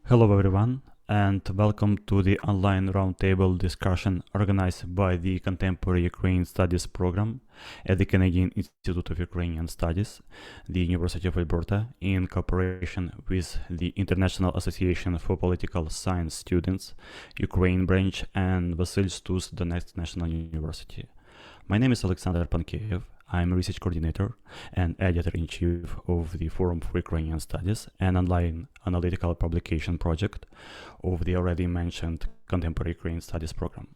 Hello everyone, and welcome to the online roundtable discussion organized by the Contemporary Ukrainian Studies program at the Canadian Institute of Ukrainian Studies, the University of Alberta, in cooperation with the International Association for Political Science Students, Ukraine branch, and CIUS Donetsk National University. My name is Alexander Pankeyev. I'm research coordinator and editor-in-chief of the Forum for Ukrainian Studies, an online analytical publication project of the already mentioned Contemporary Ukrainian Studies program.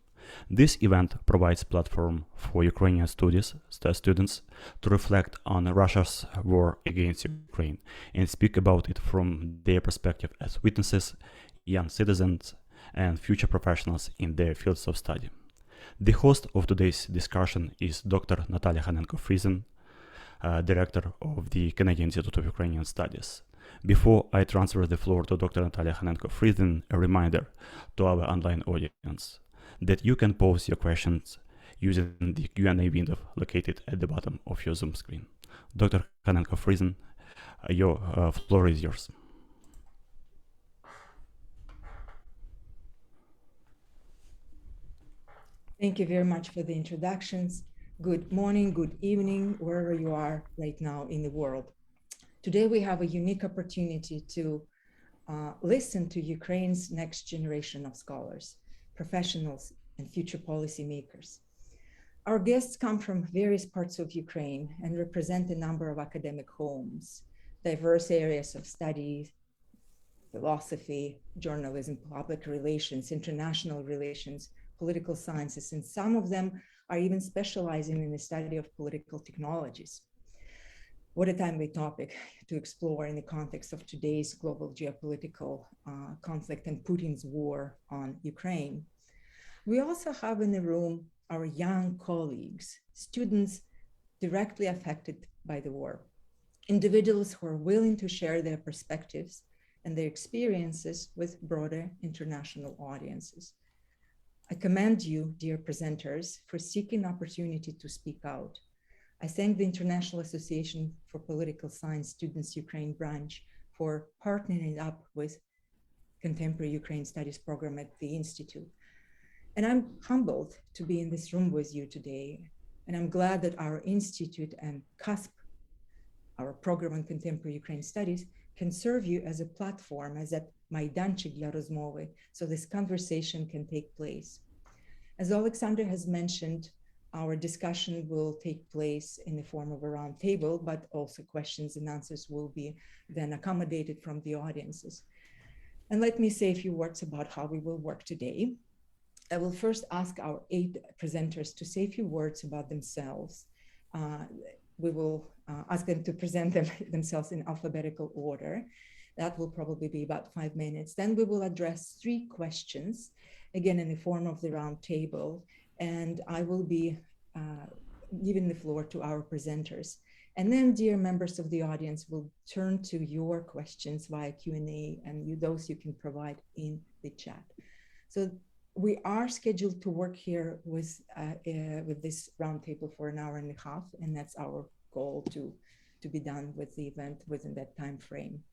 This event provides platform for Ukrainian students to reflect on Russia's war against Ukraine and speak about it from their perspective as witnesses, young citizens, and future professionals in their fields of study. The host of today's discussion is Dr. Natalia Khanenko-Friesen, Director of the Canadian Institute of Ukrainian Studies. Before I transfer the floor to Dr. Natalia Khanenko-Friesen, a reminder to our online audience that you can pose your questions using the Q&A window located at the bottom of your Zoom screen. Dr. Khanenko-Friesen, your floor is yours. Thank you very much for the introductions. Good morning, good evening, wherever you are right now in the world. Today we have a unique opportunity to listen to Ukraine's next generation of scholars, professionals, and future policymakers. Our guests come from various parts of Ukraine and represent a number of academic homes, diverse areas of study, philosophy, journalism, public relations, international relations, political sciences, and some of them are even specializing in the study of political technologies. What a timely topic to explore in the context of today's global geopolitical conflict and Putin's war on Ukraine. We also have in the room our young colleagues, students directly affected by the war, individuals who are willing to share their perspectives and their experiences with broader international audiences. I commend you, dear presenters, for seeking opportunity to speak out. I thank the International Association for Political Science Students Ukraine branch for partnering up with Contemporary Ukraine Studies program at the Institute. And I'm humbled to be in this room with you today. And I'm glad that our Institute and CUSP, our program on Contemporary Ukraine Studies, can serve you as a platform, as a майданчик для розмови, so this conversation can take place. As Alexander has mentioned, our discussion will take place in the form of a round table, but also questions and answers will be then accommodated from the audiences. And let me say a few words about how we will work today. I will first ask our 8 presenters to say a few words about themselves. We will ask them to present themselves in alphabetical order. That will probably be about 5 minutes. Then we will address 3 questions, again in the form of the round table, and I will be giving the floor to our presenters. And then, dear members of the audience, will turn to your questions via Q&A, and those you can provide in the chat. So we are scheduled to work here with this roundtable for an hour and a half, and that's our goal to be done with the event within that time frame.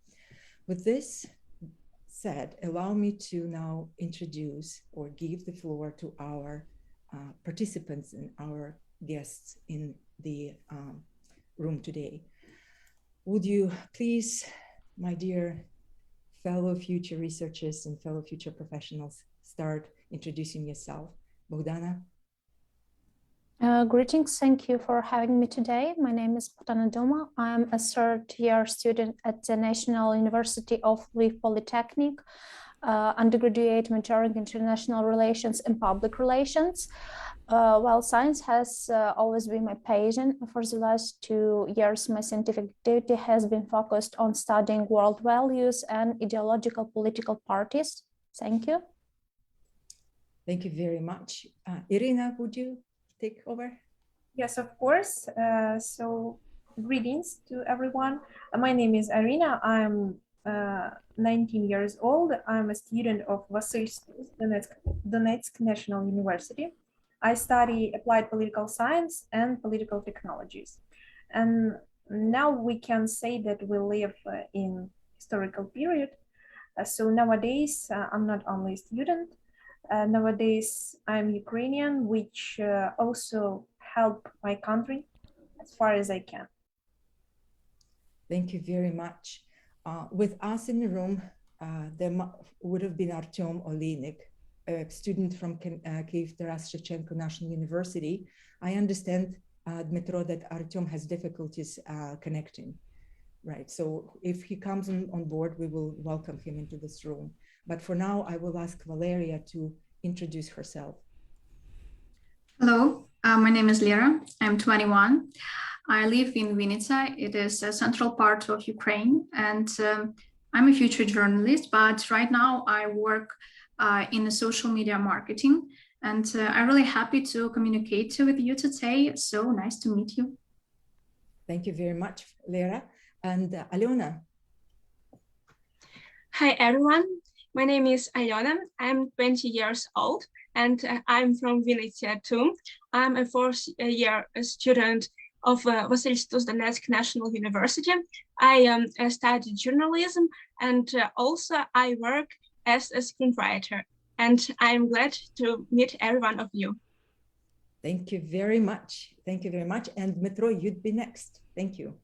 With this said, allow me to now introduce or give the floor to our participants and our guests in the room today. Would you please, my dear fellow future researchers and fellow future professionals, start introducing yourself? Bogdanna? Greetings, thank you for having me today. My name is Bogdanna Duma. I'm a third-year student at the National University of Lviv Polytechnic, undergraduate majoring in international relations and public relations. While science has always been my passion, for the last 2 years, my scientific activity has been focused on studying world values and ideological political parties. Thank you. Thank you very much. Irina, would you take over? Yes, of course. So greetings to everyone. My name is Irina. I'm 19 years old. I'm a student of CIUS Donetsk National University. I study applied political science and political technologies. And now we can say that we live in historical period So nowadays, I'm not only a student. Nowadays, I'm Ukrainian, which also help my country as far as I can. Thank you very much. With us in the room, there would have been Artyom Olinik, a student from Kyiv Shevchenko National University. I understand, Dmytro, that Artyom has difficulties connecting. Right, so if he comes on board, we will welcome him into this room. But for now, I will ask Valeria to introduce herself. Hello, my name is Lera. I'm 21. I live in Vinnytsia. It is a central part of Ukraine, and I'm a future journalist, but right now I work in social media marketing, and I'm really happy to communicate with you today. So nice to meet you. Thank you very much, Lera. And Alyona. Hi, everyone. My name is Alyona. I'm 20 years old, and I'm from Vinnytsia too. I'm a fourth-year student of Donetsk National University. I study journalism, and also I work as a screenwriter. And I'm glad to meet every one of you. Thank you very much. Thank you very much. And Dmytro, you'd be next. Thank you.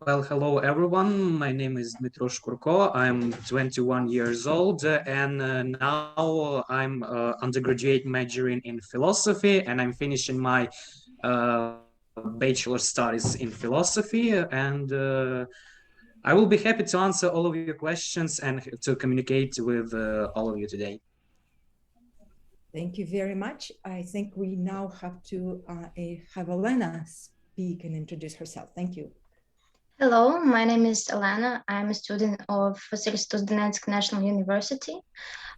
Well, hello everyone. My name is Dmytro Shkurko. I'm 21 years old, and now I'm undergraduate majoring in philosophy, and I'm finishing my bachelor studies in philosophy. And I will be happy to answer all of your questions and to communicate with all of you today. Thank you very much. I think we now have to have Elena speak and introduce herself. Thank you. Hello, my name is Alana. I'm a student of CIUS Donetsk National University.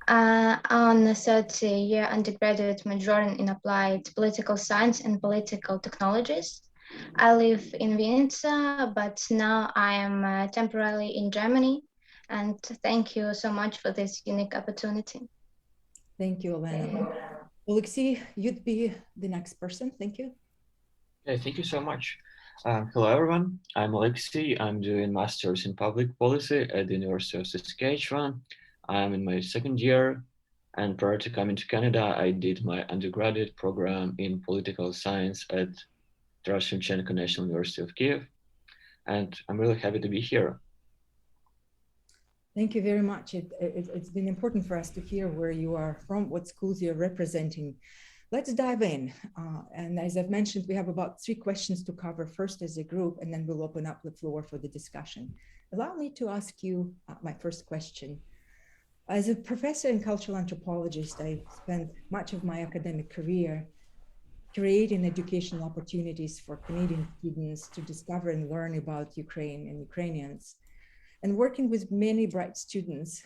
On the third-year undergraduate majoring in applied political science and political technologies. I live in Vinnytsia, but now I am temporarily in Germany. And thank you so much for this unique opportunity. Thank you, Elena. Alexei, you'd be the next person. Thank you. Yeah, thank you so much. Hello, everyone. I'm Alexei. I'm doing Masters in Public Policy at the University of Saskatchewan. I'm in my second year, and prior to coming to Canada, I did my undergraduate program in political science at Shevchenko National University of Kyiv, and I'm really happy to be here. Thank you very much. It's been important for us to hear where you are from, what schools you're representing. Let's dive in. And as I've mentioned, we have about 3 questions to cover first as a group, and then we'll open up the floor for the discussion. Allow me to ask you my first question. As a professor and cultural anthropologist, I spent much of my academic career creating educational opportunities for Canadian students to discover and learn about Ukraine and Ukrainians. And working with many bright students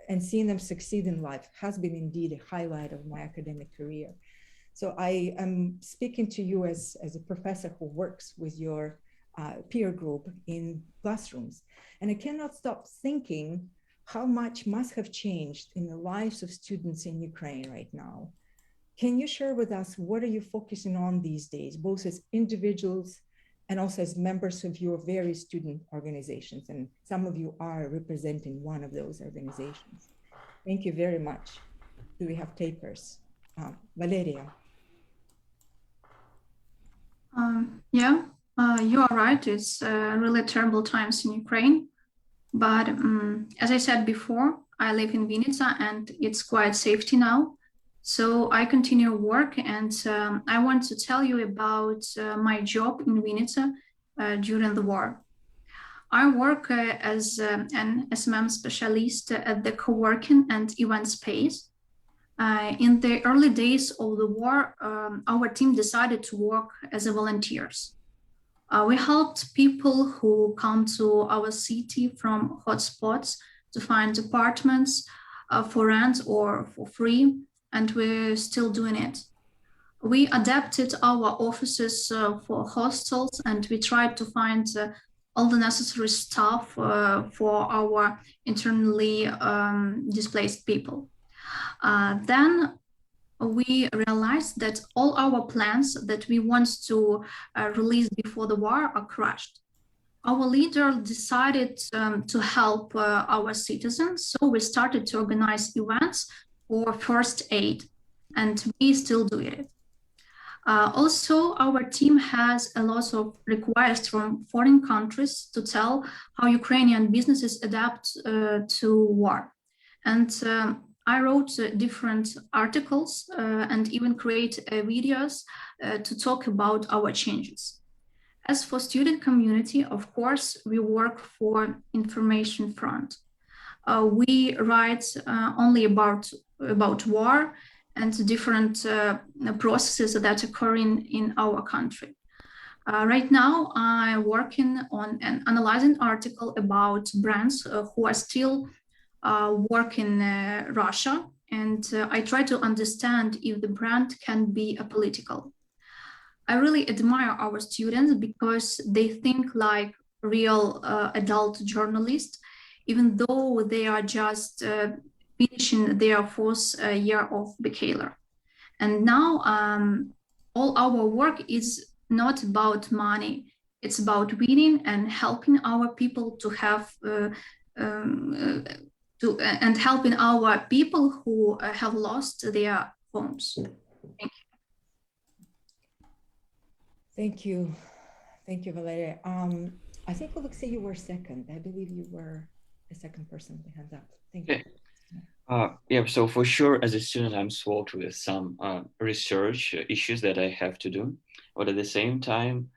and seeing them succeed in life has been indeed a highlight of my academic career. So I am speaking to you as a professor who works with your peer group in classrooms. And I cannot stop thinking how much must have changed in the lives of students in Ukraine right now. Can you share with us what are you focusing on these days, both as individuals and also as members of your various student organizations? And some of you are representing one of those organizations. Thank you very much. Do we have takers? Valeria. You are right. It's really terrible times in Ukraine. But as I said before, I live in Vinnytsia and it's quite safety now. So I continue work, and I want to tell you about my job in Vinnytsia during the war. I work as an SMM specialist at the co-working and event space. In the early days of the war, our team decided to work as volunteers. We helped people who come to our city from hotspots to find apartments for rent or for free, and we're still doing it. We adapted our offices for hostels, and we tried to find all the necessary stuff for our internally displaced people. Then we realized that all our plans that we want to release before the war are crushed. our leader decided to help our citizens, so we started to organize events for first aid, and we still do it. Also, our team has a lot of requests from foreign countries to tell how Ukrainian businesses adapt to war. And I wrote different articles and even create videos to talk about our changes. As for student community, of course, we work for information front. We write only about war and different processes that occur in our country. Right now, I'm working on an analyzing article about brands who are still working in Russia, and I try to understand if the brand can be apolitical. I really admire our students because they think like real adult journalists, even though they are just finishing their fourth year of bachelor. And now all our work is not about money. It's about winning and helping our people to have and helping our people who have lost their homes. Thank you. Thank you. Thank you, Valeria. I think, Alexei, you were second. I believe you were the second person with hands up. Thank you. Yeah, so for sure, as a student, I'm swamped with some research issues that I have to do. But at the same time,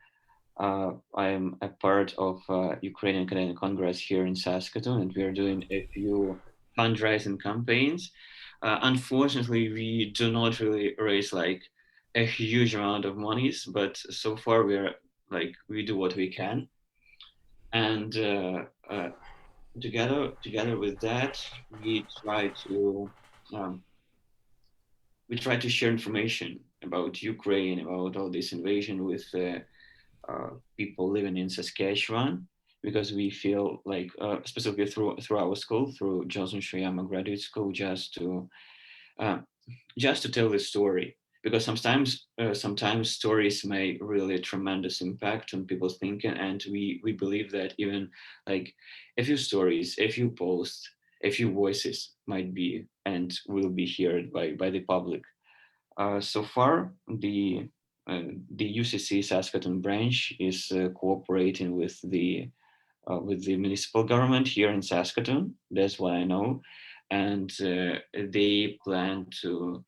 I'm a part of Ukrainian Canadian Congress here in Saskatoon, and we're doing a few fundraising campaigns. Unfortunately, we do not really raise like a huge amount of monies, but so far we do what we can. And together with that, we try to share information about Ukraine, about all this invasion with people living in Saskatchewan, because we feel like specifically through our school, through Johnson Shoyama Graduate School, just to tell the story. Because sometimes stories make really a tremendous impact on people's thinking, and we believe that even like a few stories, a few posts, a few voices might be and will be heard by the public. So far, the UCC Saskatoon branch is cooperating with the municipal government here in Saskatoon. That's what I know, and they plan to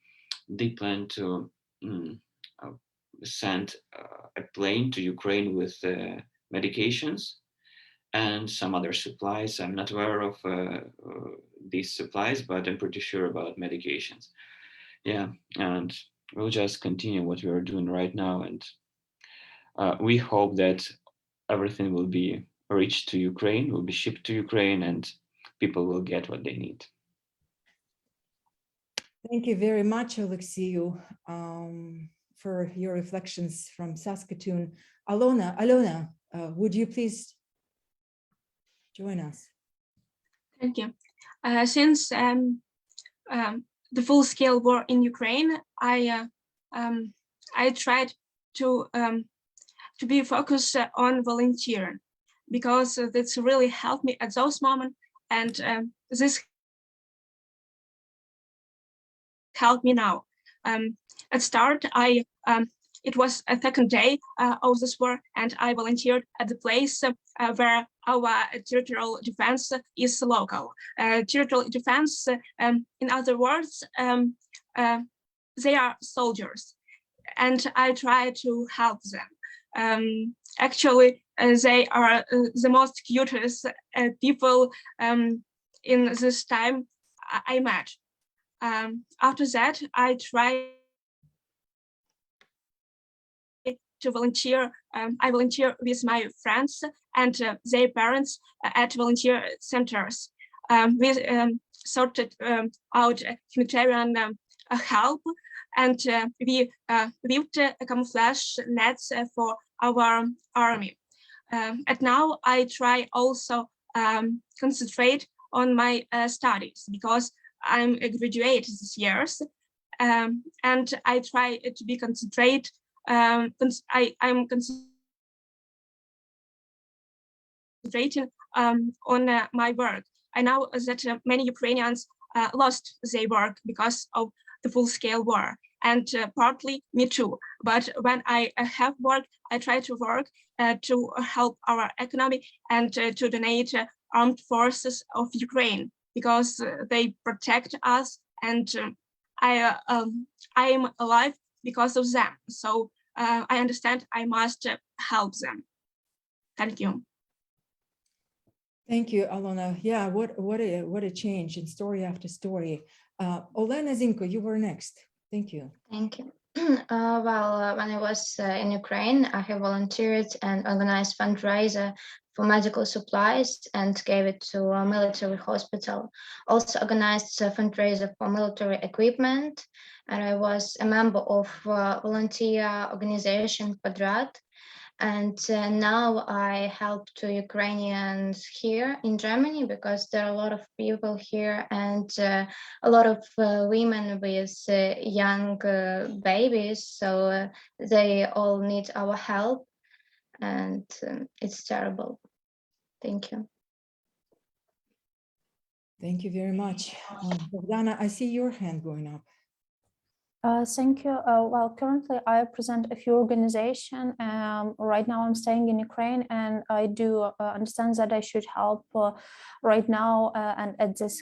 send a plane to Ukraine with medications and some other supplies. I'm not aware of these supplies, but I'm pretty sure about medications. Yeah, and we'll just continue what we are doing right now, and we hope that everything will be reached to Ukraine, will be shipped to Ukraine, and people will get what they need. Thank you very much, Alexei, for your reflections from Saskatoon. Alona, would you please join us? Thank you. Since the full-scale war in Ukraine, I tried to be focused on volunteering, because that's really helped me at those moments, and this helped me now. At start, it was a second day of this war, and I volunteered at the place where our territorial defense is local. Territorial defense, in other words, they are soldiers, and I try to help them. Actually, they are the most cutest people in this time I met. After that, I try to volunteer. I volunteer with my friends and their parents at volunteer centers. We sorted out humanitarian help, and we weaved camouflage nets for our army. And now I try also concentrate on my studies, because I'm a graduate this year, and I try to be concentrate. I'm concentrating on my work. I know that many Ukrainians lost their work because of the full-scale war, and partly me too. But when I have work, I try to work to help our economy and to donate armed forces of Ukraine, because they protect us, and I am alive because of them. So I understand I must help them. Thank you. Thank you, Alona. Yeah, what a change in story after story. Olena Zinko, you were next. Thank you. Thank you. When I was in Ukraine, I have volunteered and organized fundraiser for medical supplies and gave it to a military hospital. Also organized a fundraiser for military equipment, and I was a member of volunteer organization Kvadrat. And now I help to Ukrainians here in Germany, because there are a lot of people here and a lot of women with young babies. So they all need our help, and it's terrible. Thank you. Thank you very much. Bogdanna, I see your hand going up. Thank you. Well, currently I present a few organizations. Right now I'm staying in Ukraine, and I do understand that I should help right now and at this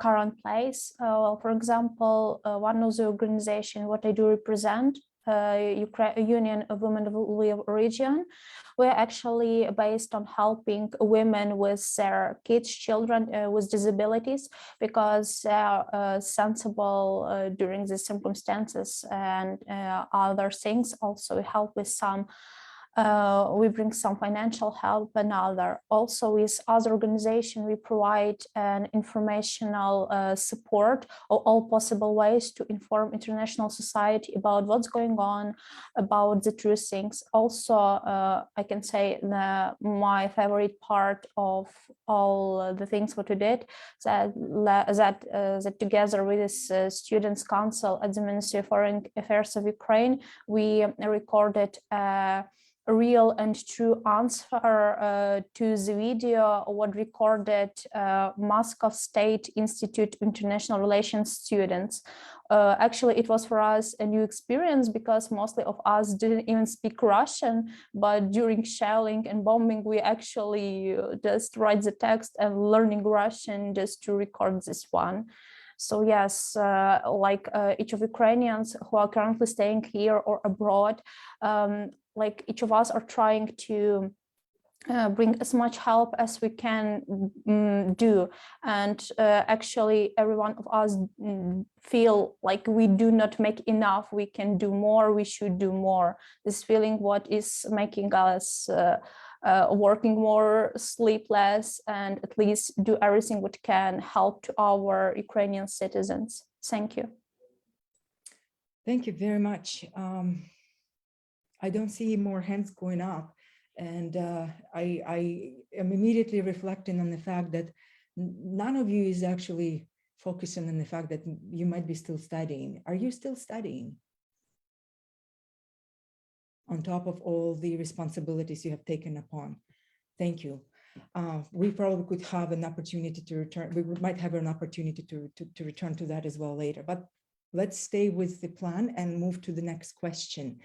current place. Well, for example, one of the organizations what I do represent, Union of Women of Lviv region. We're actually based on helping women with their kids, children with disabilities, because they are sensible during these circumstances, and other things. Also, we help with some. We bring some financial help and other. Also, with other organizations, we provide an informational support or all possible ways to inform international society about what's going on, about the true things. Also, I can say my favorite part of all the things what we did, that together with this Students' Council at the Ministry of Foreign Affairs of Ukraine, we recorded a real and true answer to the video what recorded Moscow State Institute International Relations students. Actually, it was for us a new experience, because mostly of us didn't even speak Russian, but during shelling and bombing, we actually just write the text and learning Russian just to record this one. So yes, each of Ukrainians who are currently staying here or abroad, like each of us are trying to bring as much help as we can do. And actually, every one of us feel like we do not make enough. We can do more. We should do more. This feeling what is making us working more, sleep less, and at least do everything what can help to our Ukrainian citizens. Thank you. Thank you very much. I don't see more hands going up, and I am immediately reflecting on the fact that none of you is actually focusing on the fact that you might be still studying. Are you still studying? On top of all the responsibilities you have taken upon. Thank you. We probably could have an opportunity to return. We might have an opportunity to return to that as well later, but let's stay with the plan and move to the next question.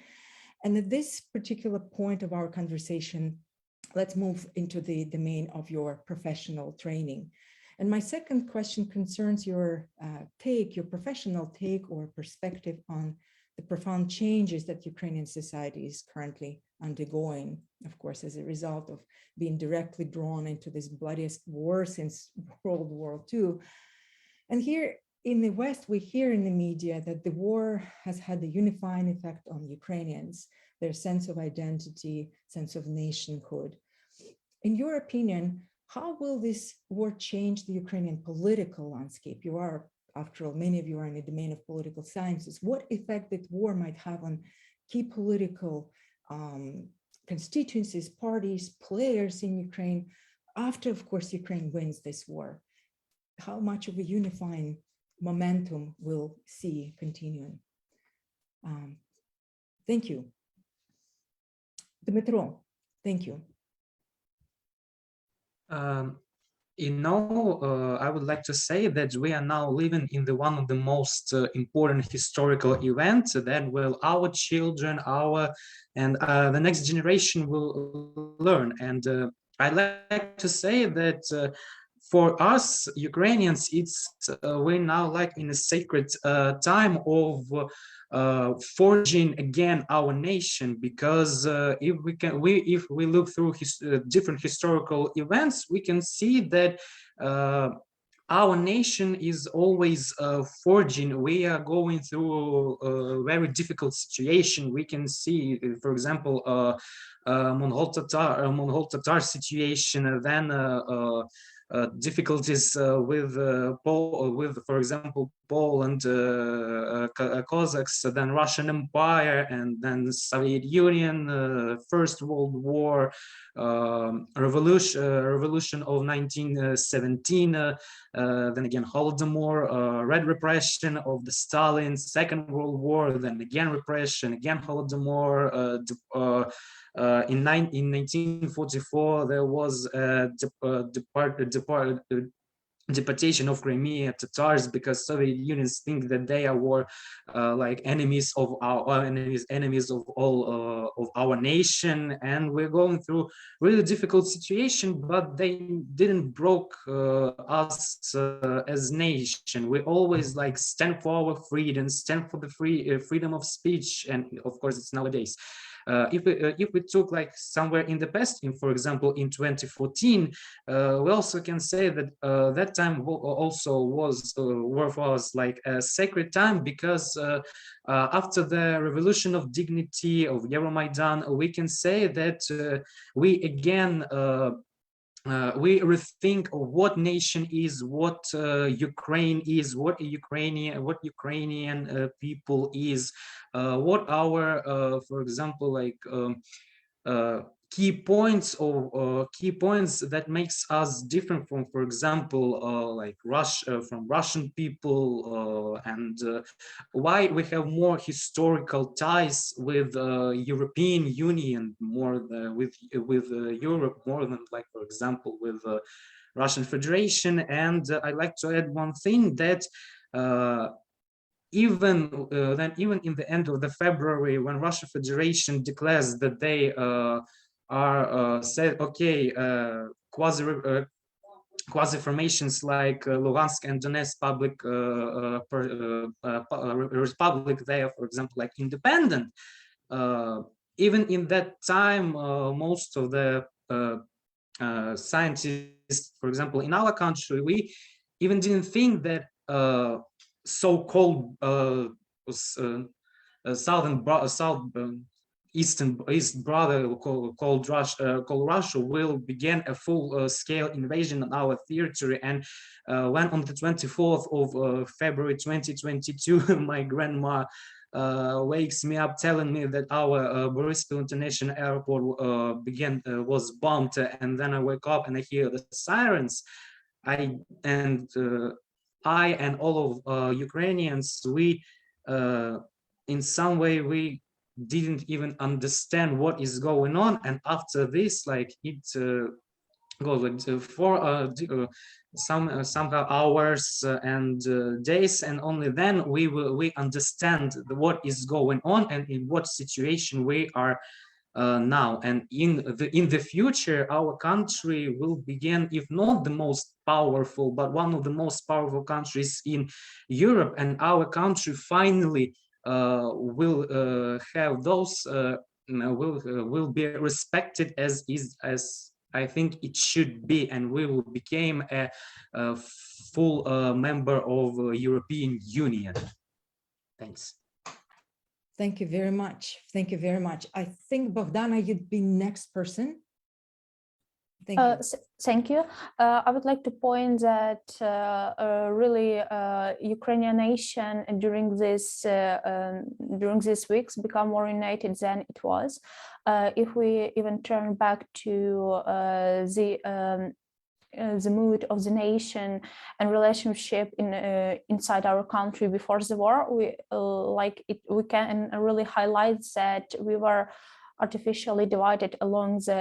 And at this particular point of our conversation, let's move into the domain of your professional training. And my second question concerns your your professional take or perspective on the profound changes that Ukrainian society is currently undergoing, of course, as a result of being directly drawn into this bloodiest war since World War II. And here in the West, we hear in the media that the war has had a unifying effect on Ukrainians, their sense of identity, sense of nationhood. In your opinion, how will this war change the Ukrainian political landscape? You are, after all, many of you are in the domain of political sciences. What effect that war might have on key political constituencies, parties, players in Ukraine, after, of course, Ukraine wins this war? How much of a unifying momentum we'll see continuing? Thank you. Dmytro, thank you. Um, I would like to say that we are now living in one of the most important historical events that will our children, and the next generation will learn. And I like to say that for us Ukrainians, we're now like in a sacred time of forging again our nation, because if we look through different historical events, we can see that our nation is always forging. We are going through a very difficult situation. We can see, for example, Mongol Tatar situation, then difficulties with, for example, Poland, Cossacks, then Russian Empire, and then Soviet Union, First World War, revolution of 1917, then again Holodomor, Red Repression of the Stalin, Second World War, then again repression, again Holodomor. In 1944, there was deportation of Crimea Tatars, because Soviet Unions think that they were like enemies of our enemies of all of our nation, and we're going through really difficult situation. But they didn't broke us as nation. We always like stand for our freedom, stand for the freedom of speech, and of course it's nowadays. If we took like somewhere in the past, for example, in 2014, we also can say that that time also was for us like a sacred time, because after the revolution of dignity of Euromaidan, we can say that we again we rethink of what nation is, what Ukraine is, what Ukrainian people is, what our, for example, like key points that makes us different from, for example, like from Russian people, and why we have more historical ties with European Union, more with Europe, more than, like, for example, with Russian Federation. And I like to add one thing, that even in the end of the February, when Russian Federation declares that they are said, okay, quasi formations like Luhansk and Donetsk republic, they are, for example, like independent. Even in that time, most of the scientists, for example, in our country, we even didn't think that so-called East brother called Russia will begin a full-scale invasion on our territory. And when on the 24th of February 2022, my grandma wakes me up telling me that our Boryspil International Airport was bombed, and then I wake up and I hear the sirens. I and all of Ukrainians, we in some way we didn't even understand what is going on. And after this, like, it goes for somehow hours and days, and only then we understand what is going on and in what situation we are now. And in the future, our country will begin, if not the most powerful, but one of the most powerful countries in Europe. And our country finally will have those will be respected as I think it should be, and we will become a full member of European Union. Thanks. Thank you very much. Thank you very much. I think, Bogdanna, you'd be next person. Thank you. Thank you. I would like to point that really Ukrainian nation during these weeks become more united than it was. If we even turn back to the mood of the nation and relationship inside our country before the war, we can really highlight that we were artificially divided along the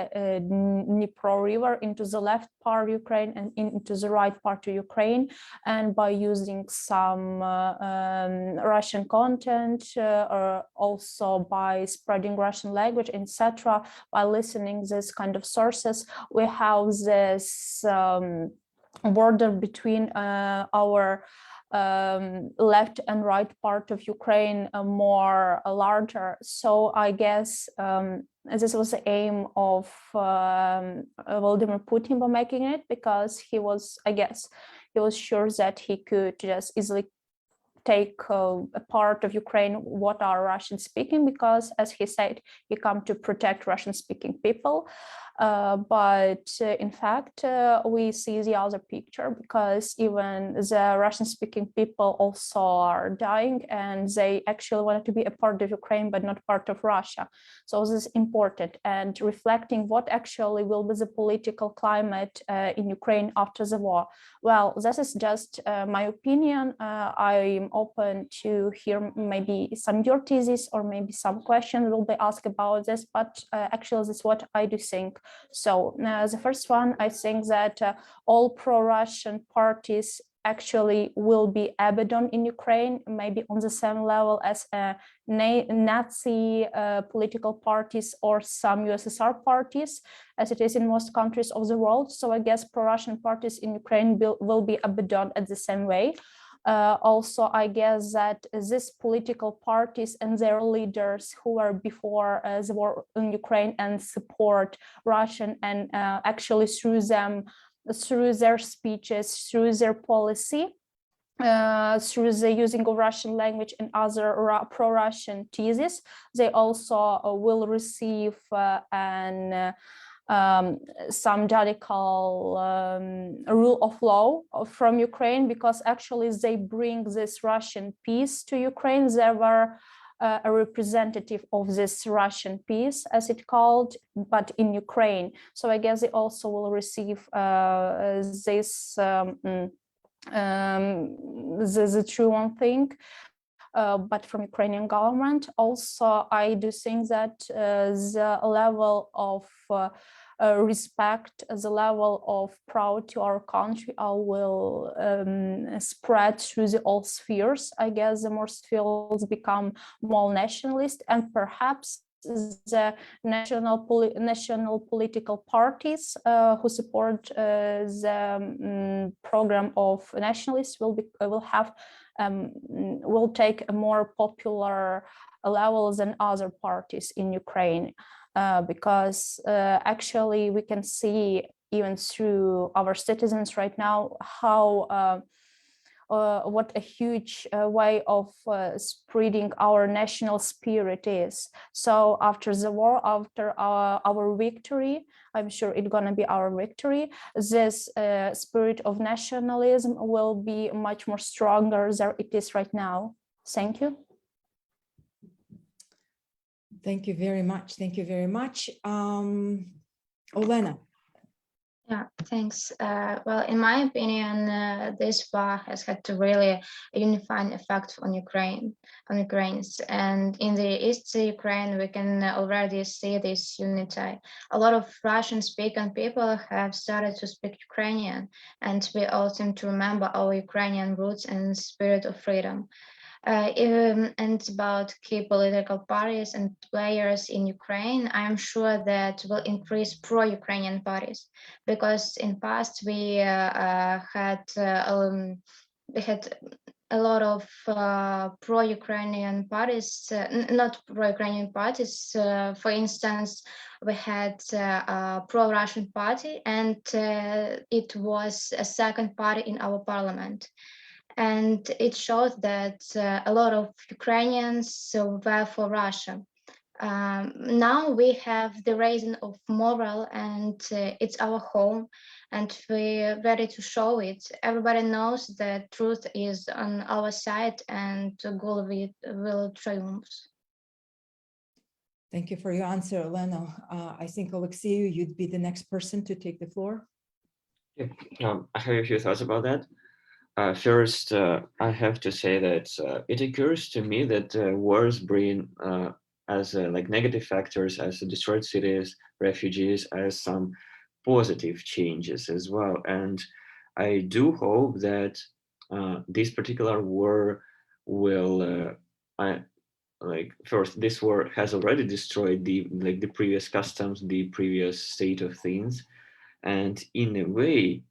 Dnipro River into the left part of Ukraine and into the right part of Ukraine, and by using some Russian content, or also by spreading Russian language, etc. By listening this kind of sources, we have this border between our left and right part of Ukraine more larger. So I guess this was the aim of Vladimir Putin by making it, because he was, I guess, he was sure that he could just easily take a part of Ukraine what are Russian speaking, because as he said, he come to protect Russian speaking people. But in fact, we see the other picture, because even the Russian speaking people also are dying, and they actually wanted to be a part of Ukraine, but not part of Russia. So this is important, and reflecting what actually will be the political climate in Ukraine after the war. Well, this is just my opinion. I'm open to hear maybe some your thesis, or maybe some questions will be asked about this, but actually this is what I do think. So the first one, I think that all pro-Russian parties actually will be abandoned in Ukraine, maybe on the same level as Nazi political parties or some USSR parties, as it is in most countries of the world. So I guess pro-Russian parties in Ukraine will be abandoned at the same way. Also, I guess that these political parties and their leaders who were before the war in Ukraine and support Russian, and actually through their speeches, through their policy, through the using of Russian language and other pro-Russian theses, they also will receive some radical rule of law from Ukraine, because actually they bring this Russian peace to Ukraine. They were a representative of this Russian peace, as it called, but in Ukraine. So I guess they also will receive this the true one thing. But from Ukrainian government. Also, I do think that the level of respect, the level of pride to our country will spread through all spheres. I guess the more spheres become more nationalist, and perhaps the national political parties who support the program of nationalists will take a more popular level than other parties in Ukraine, because actually we can see even through our citizens right now how what a huge way of spreading our national spirit is. So after the war, after our victory, I'm sure it's gonna be our victory, this spirit of nationalism will be much more stronger than it is right now. Thank you. Thank you very much. Thank you very much. Olena. Yeah, thanks. Well, in my opinion, this war has had a really unifying effect on Ukrainians. And in the East Ukraine, we can already see this unity. A lot of Russian-speaking people have started to speak Ukrainian, and we all seem to remember our Ukrainian roots and spirit of freedom. And about key political parties and players in Ukraine, I am sure that will increase pro-Ukrainian parties, because in past we had a lot of pro-Ukrainian parties, not pro-Ukrainian parties. For instance, we had a pro-Russian party, and it was a second party in our parliament. And it shows that a lot of Ukrainians were for Russia. Now we have the reason of moral, and it's our home, and we're ready to show it. Everybody knows that truth is on our side, and goal will triumph. Thank you for your answer, Olena. I think, Alexei, you'd be the next person to take the floor. Yeah, I have a few thoughts about that. First, I have to say that it occurs to me that wars bring as like negative factors, as destroyed cities, refugees, as some positive changes as well. And I do hope that this particular war will, first, this war has already destroyed the previous customs, the previous state of things, and in a way,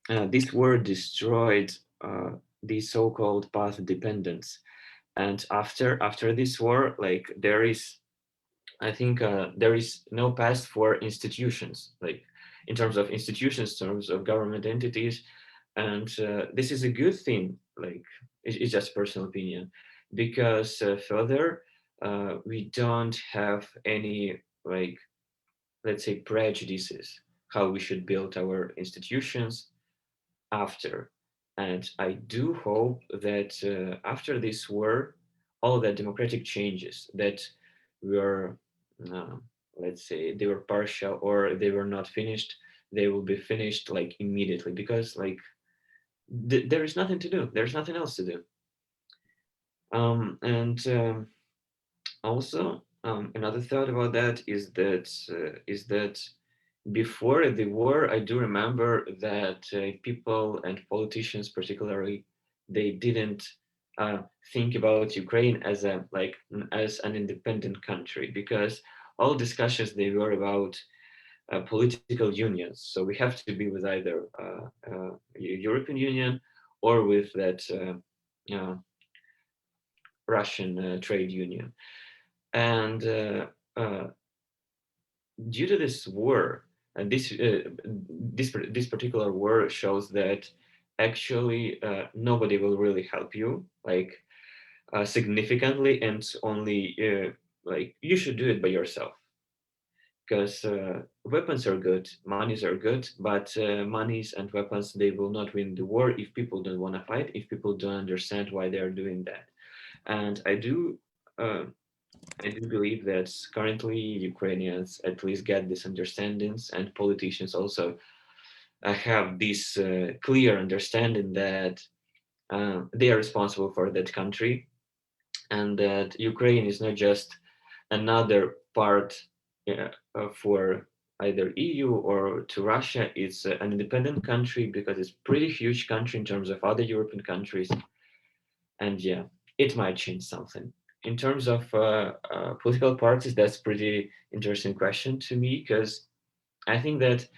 this war destroyed the so-called path dependence. And after this war, like there is, I think there is no path for institutions, like in terms of institutions, in terms of government entities, and this is a good thing. Like it's just personal opinion, because further we don't have any, like, let's say, prejudices how we should build our institutions after. And I do hope that after this war, all the democratic changes that were, uh, let's say, they were partial or they were not finished, they will be finished like immediately, because like there is nothing to do. There's nothing else to do. And also, another thought about that is that before the war, I do remember that people and politicians, particularly, they didn't think about Ukraine as as an independent country, because all discussions, they were about political unions. So we have to be with either European Union or with that Russian trade union. And due to this war, and this particular war shows that actually nobody will really help you, like significantly, and only like you should do it by yourself, because weapons are good, monies are good, but monies and weapons, they will not win the war if people don't want to fight, if people don't understand why they are doing that. And I do believe that currently Ukrainians at least get these understandings, and politicians also have this clear understanding that they are responsible for that country, and that Ukraine is not just another part for either EU or to Russia. It's an independent country because it's a pretty huge country in terms of other European countries. And yeah, it might change something. In terms of political parties, that's pretty interesting question to me, because I think that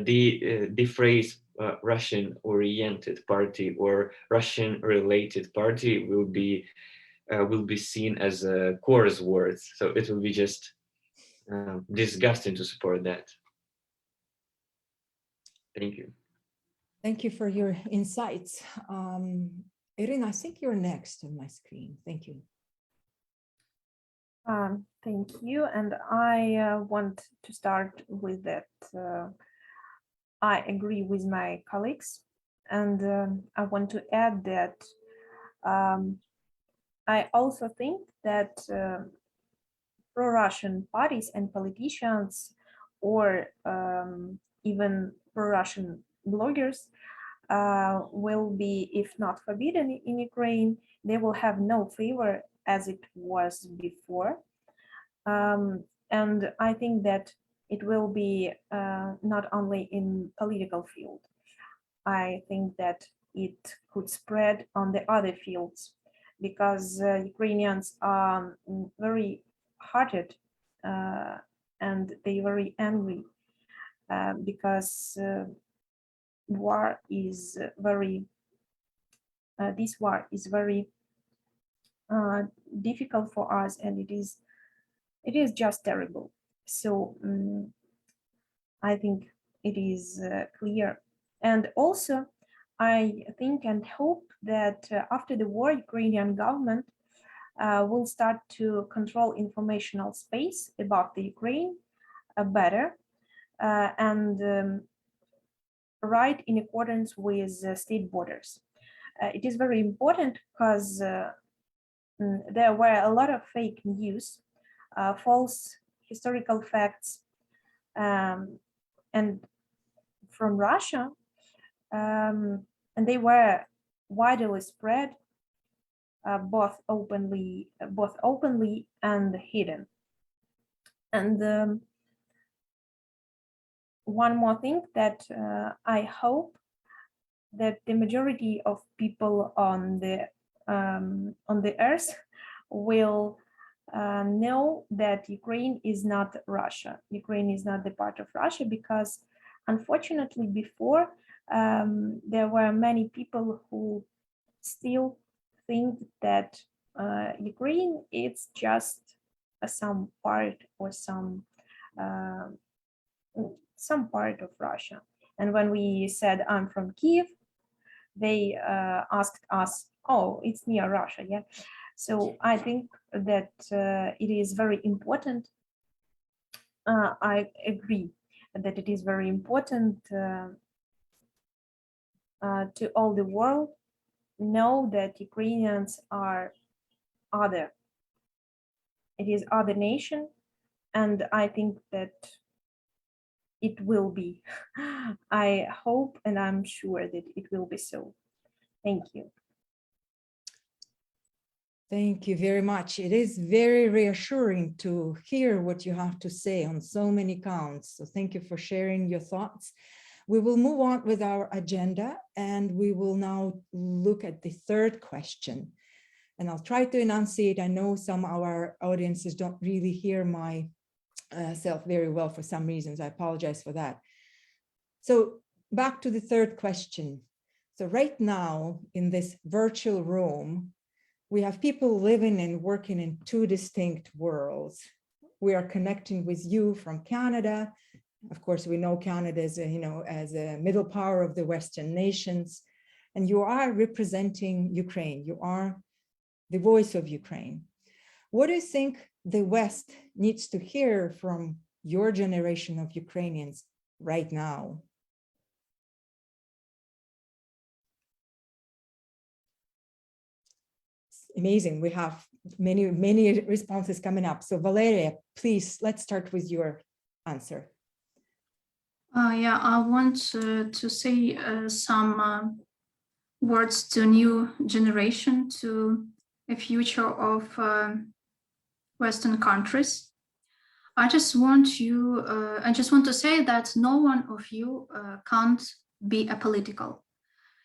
the phrase Russian-oriented party or Russian-related party will be seen as a coarse word. So it will be just disgusting to support that. Thank you. Thank you for your insights. Irina, I think you're next on my screen. Thank you. Thank you. And I want to start with that. I agree with my colleagues, and I want to add that I also think that pro-Russian parties and politicians, or even pro-Russian bloggers, will be, if not forbidden in Ukraine, they will have no favor as it was before. And I think that it will be not only in political field. I think that it could spread on the other fields, because Ukrainians are very hearted and they very angry because war is very, this war is very difficult for us, and it is just terrible. So I think it is clear. And also, I think and hope that after the war, Ukrainian government will start to control informational space about the Ukraine better and write in accordance with state borders. It is very important because there were a lot of fake news, false historical facts, and from Russia, and they were widely spread both openly and hidden. And one more thing that I hope that the majority of people on the earth will know that Ukraine is not Russia. Ukraine is not the part of Russia, because unfortunately before there were many people who still think that Ukraine is just some part or some part of Russia. And when we said I'm from Kyiv, they asked us, oh, it's near Russia, yeah? So I think that it is very important. I agree that it is very important to all the world know that Ukrainians are other. It is other nation, and I think that it will be. I hope and I'm sure that it will be so. Thank you. Thank you very much. It is very reassuring to hear what you have to say on so many counts. So thank you for sharing your thoughts. We will move on with our agenda, and we will now look at the third question. And I'll try to enunciate. I know some of our audiences don't really hear myself very well for some reasons. I apologize for that. So back to the third question. So right now in this virtual room, we have people living and working in two distinct worlds. We are connecting with you from Canada. Of course, we know Canada as a middle power of the Western nations, and you are representing Ukraine. You are the voice of Ukraine. What do you think the West needs to hear from your generation of Ukrainians right now? Amazing. We have many responses coming up. So Valeria, please, let's start with your answer. Yeah, I want to say some words to new generation, to a future of Western countries. I just want to say that no one of you can't be apolitical.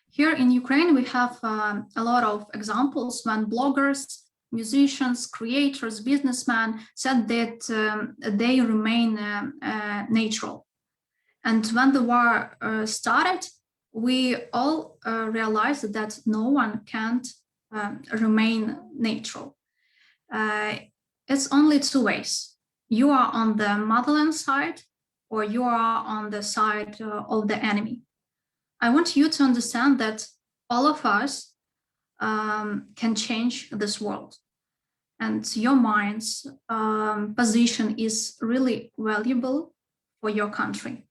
Here in Ukraine, we have a lot of examples when bloggers, musicians, creators, businessmen said that they remain neutral. And when the war started, we all realized that no one can't remain neutral. It's only two ways. You are on the motherland side, or you are on the side of the enemy. I want you to understand that all of us can change this world. And your mind's position is really valuable for your country.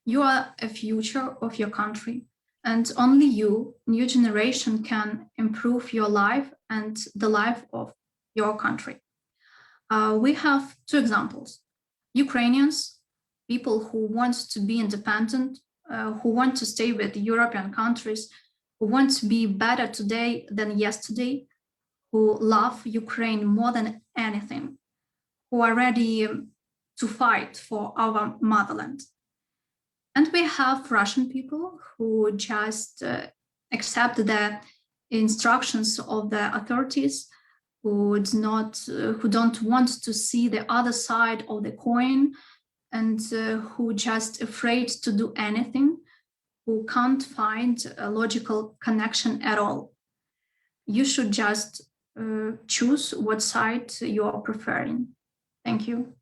You are a future of your country, and only you, new generation, can improve your life and the life of your country. We have two examples. Ukrainians, people who want to be independent, who want to stay with European countries, who want to be better today than yesterday, who love Ukraine more than anything, who are ready to fight for our motherland. And we have Russian people who just accept the instructions of the authorities, who don't want to see the other side of the coin, and who just afraid to do anything, who can't find a logical connection at all. You should just choose what side you are preferring. Thank you.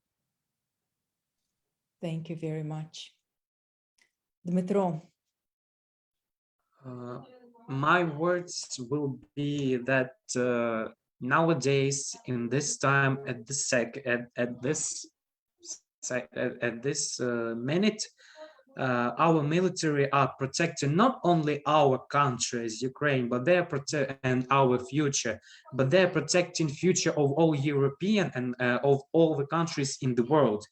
Thank you very much. Dmytro. My words will be that nowadays, in this time, at this minute, our military are protecting not only our country as Ukraine, but they're and our future, but they're protecting future of all European and of all the countries in the world.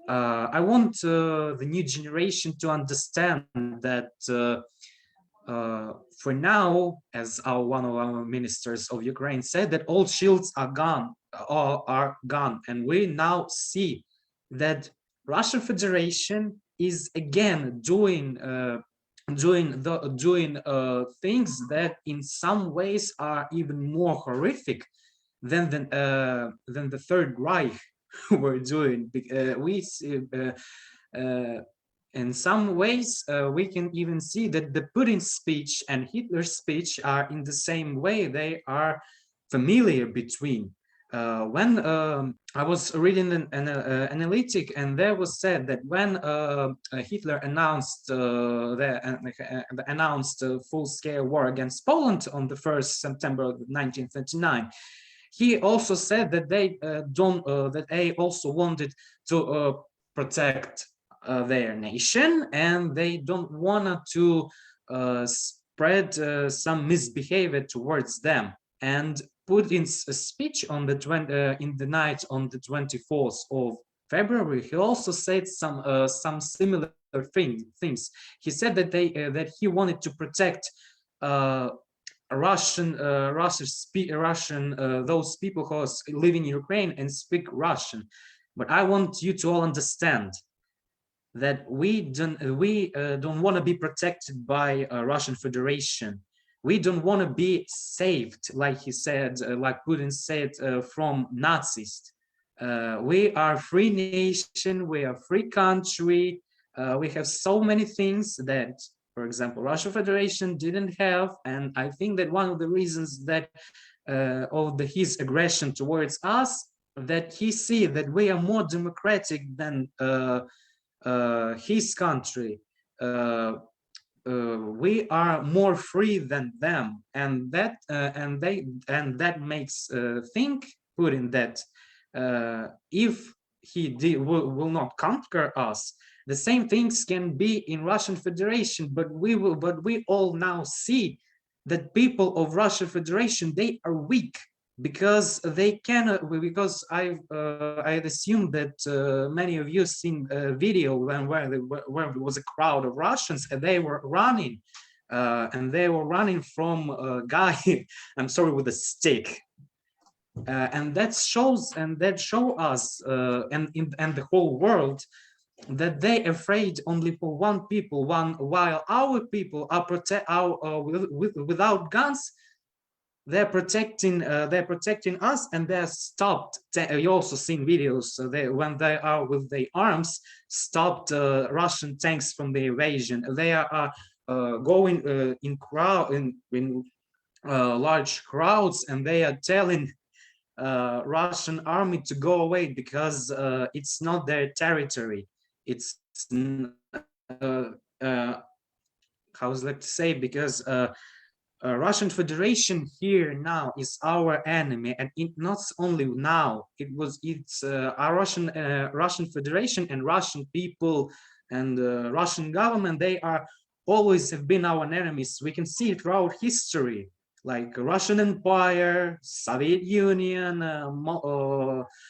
I want the new generation to understand that For now, as one of our ministers of Ukraine said, that all shields are gone, and we now see that Russian Federation is again doing things that in some ways are even more horrific than the Third Reich were doing. We see, in some ways, we can even see that the Putin speech and Hitler's speech are in the same way. They are familiar between. When I was reading an analytic, and there was said that when Hitler announced announced full-scale war against Poland on the 1st September 1939, he also said that they that they also wanted to protect their nation, and they don't want to spread some misbehavior towards them. And Putin's speech on in the night on the 24th of February, he also said some similar things. He said that that he wanted to protect Russian those people who are living in Ukraine and speak Russian. But I want you to all understand that we don't want to be protected by Russian Federation. We don't want to be saved, like he said, like Putin said, from Nazis. We are a free nation. We are a free country. We have so many things that, for example, Russian Federation didn't have. And I think that one of the reasons that of his aggression towards us, that he see that we are more democratic than his country. We are more free than them, and that makes think Putin that if he will not conquer us, the same things can be in Russian Federation. But we all now see that people of Russian Federation, they are weak, because they cannot, because I'd assume that many of you seen a video where there was a crowd of Russians, and they were running from a guy, I'm sorry, with a stick. And that shows us and the whole world that they afraid only for one people, while our people are without guns. They're protecting us, and they're stopped. You also seen videos when they are with their arms stopped Russian tanks from the invasion. They are going in large crowds, and they are telling Russian army to go away because it's not their territory. It's how's like to say, because Russian Federation here now is our enemy, and it not only now. It's our Russian Federation and Russian people and Russian government. They are always have been our enemies. We can see it throughout history, like Russian Empire, Soviet Union,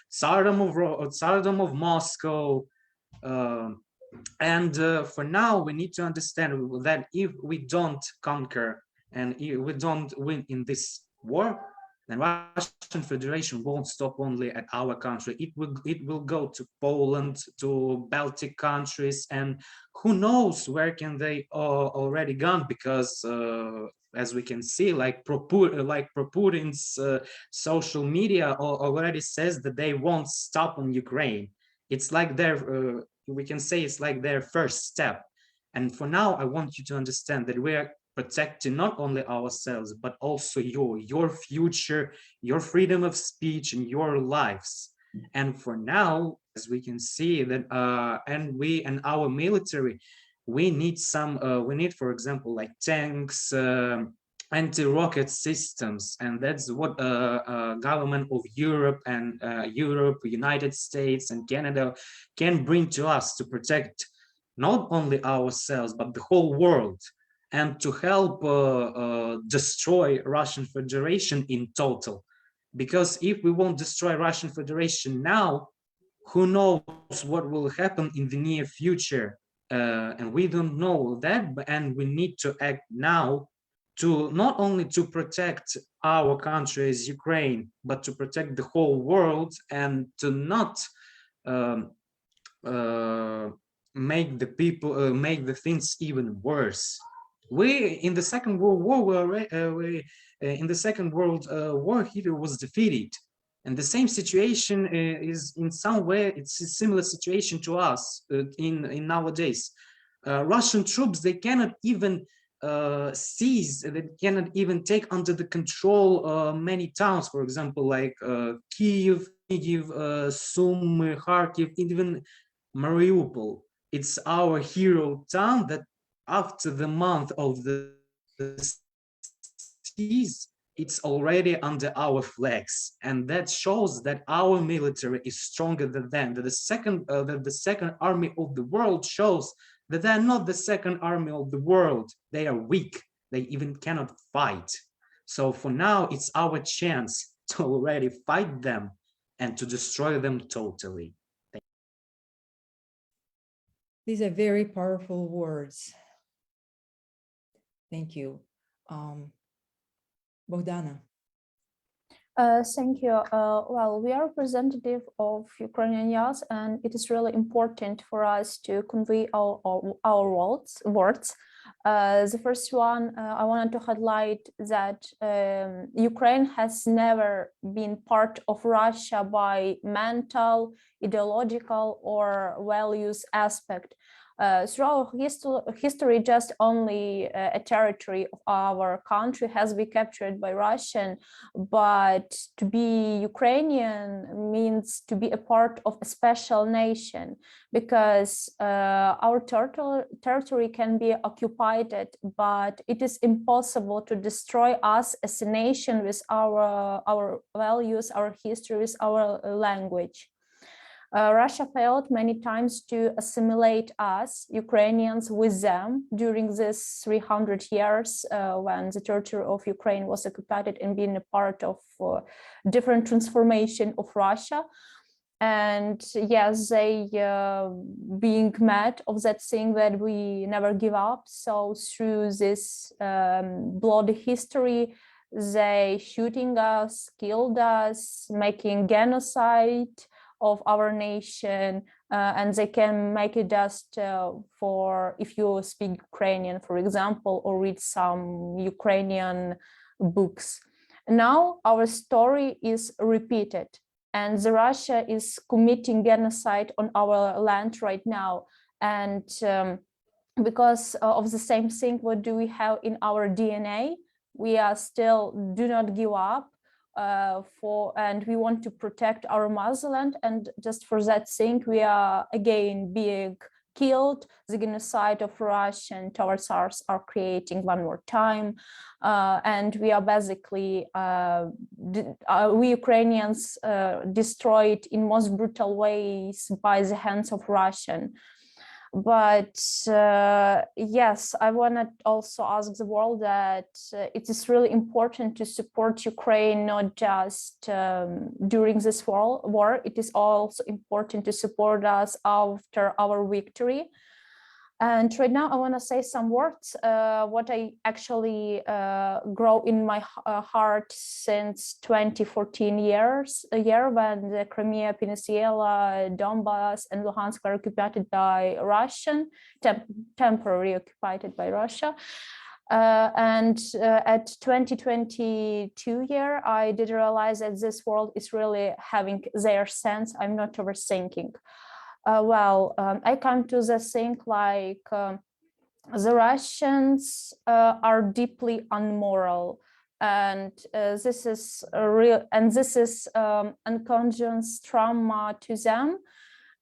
Tsardom of Moscow. And for now, we need to understand that if we don't conquer and if we don't win in this war, then Russian Federation won't stop only at our country. It will go to Poland, to Baltic countries, and who knows where can they already gone, because as we can see, like Putin's social media already says that they won't stop on Ukraine. It's like their we can say it's like their first step. And for now, I want you to understand that we are protecting not only ourselves, but also your future, your freedom of speech, and your lives. And for now, as we can see that, and we and our military, we need for example, like tanks, anti-rocket systems, and that's what government of Europe and United States and Canada can bring to us to protect not only ourselves but the whole world, and to help destroy Russian Federation in total. Because if we won't destroy Russian Federation now, who knows what will happen in the near future. and we don't know that, and we need to act now to not only to protect our country as Ukraine, but to protect the whole world, and to not make the people make the things even worse. We in the Second World War in the Second World War, Hitler was defeated, and the same situation is in some way it's a similar situation to us in nowadays. Russian troops, they cannot even seize, they cannot even take under the control many towns, for example, like Kyiv, Sumy, Kharkiv, even Mariupol. It's our hero town that after the month of the seas, it's already under our flags, and that shows that our military is stronger than them. That the second army of the world shows that they're not the second army of the world. They are weak. They even cannot fight. So for now, it's our chance to already fight them and to destroy them totally. These are very powerful words. Thank you. Bogdanna. Thank you. Well, we are representative of Ukrainian youth, and it is really important for us to convey our words. The first one, I wanted to highlight that Ukraine has never been part of Russia by mental, ideological, or values aspect. Throughout history, just only a territory of our country has been captured by Russian, but to be Ukrainian means to be a part of a special nation, because our territory can be occupied, but it is impossible to destroy us as a nation with our values, our history, with our language. Russia failed many times to assimilate us, Ukrainians, with them during this 300 years when the territory of Ukraine was occupied and being a part of different transformation of Russia. And yes, they being mad of that thing that we never give up. So through this bloody history, they shooting us, killed us, making genocide of our nation, and they can make it just for if you speak Ukrainian, for example, or read some Ukrainian books. Now our story is repeated, and the Russia is committing genocide on our land right now. And because of the same thing, what do we have in our DNA? We are still do not give up. And we want to protect our motherland, and just for that thing we are again being killed. The genocide of Russian towards us are creating one more time, and we are basically we Ukrainians destroyed in most brutal ways by the hands of Russian. But yes, I want to also ask the world that it is really important to support Ukraine, not just during this war. It is also important to support us after our victory. And right now I want to say some words, what I actually grow in my heart since 2014 year when the Crimea Peninsula, Donbass and Luhansk were occupied by Russian, temporarily occupied by Russia. And at 2022 year, I did realize that this world is really having their sense. I'm not overthinking. I come to the thing like the Russians are deeply unmoral, and this is real, and this is unconscious trauma to them.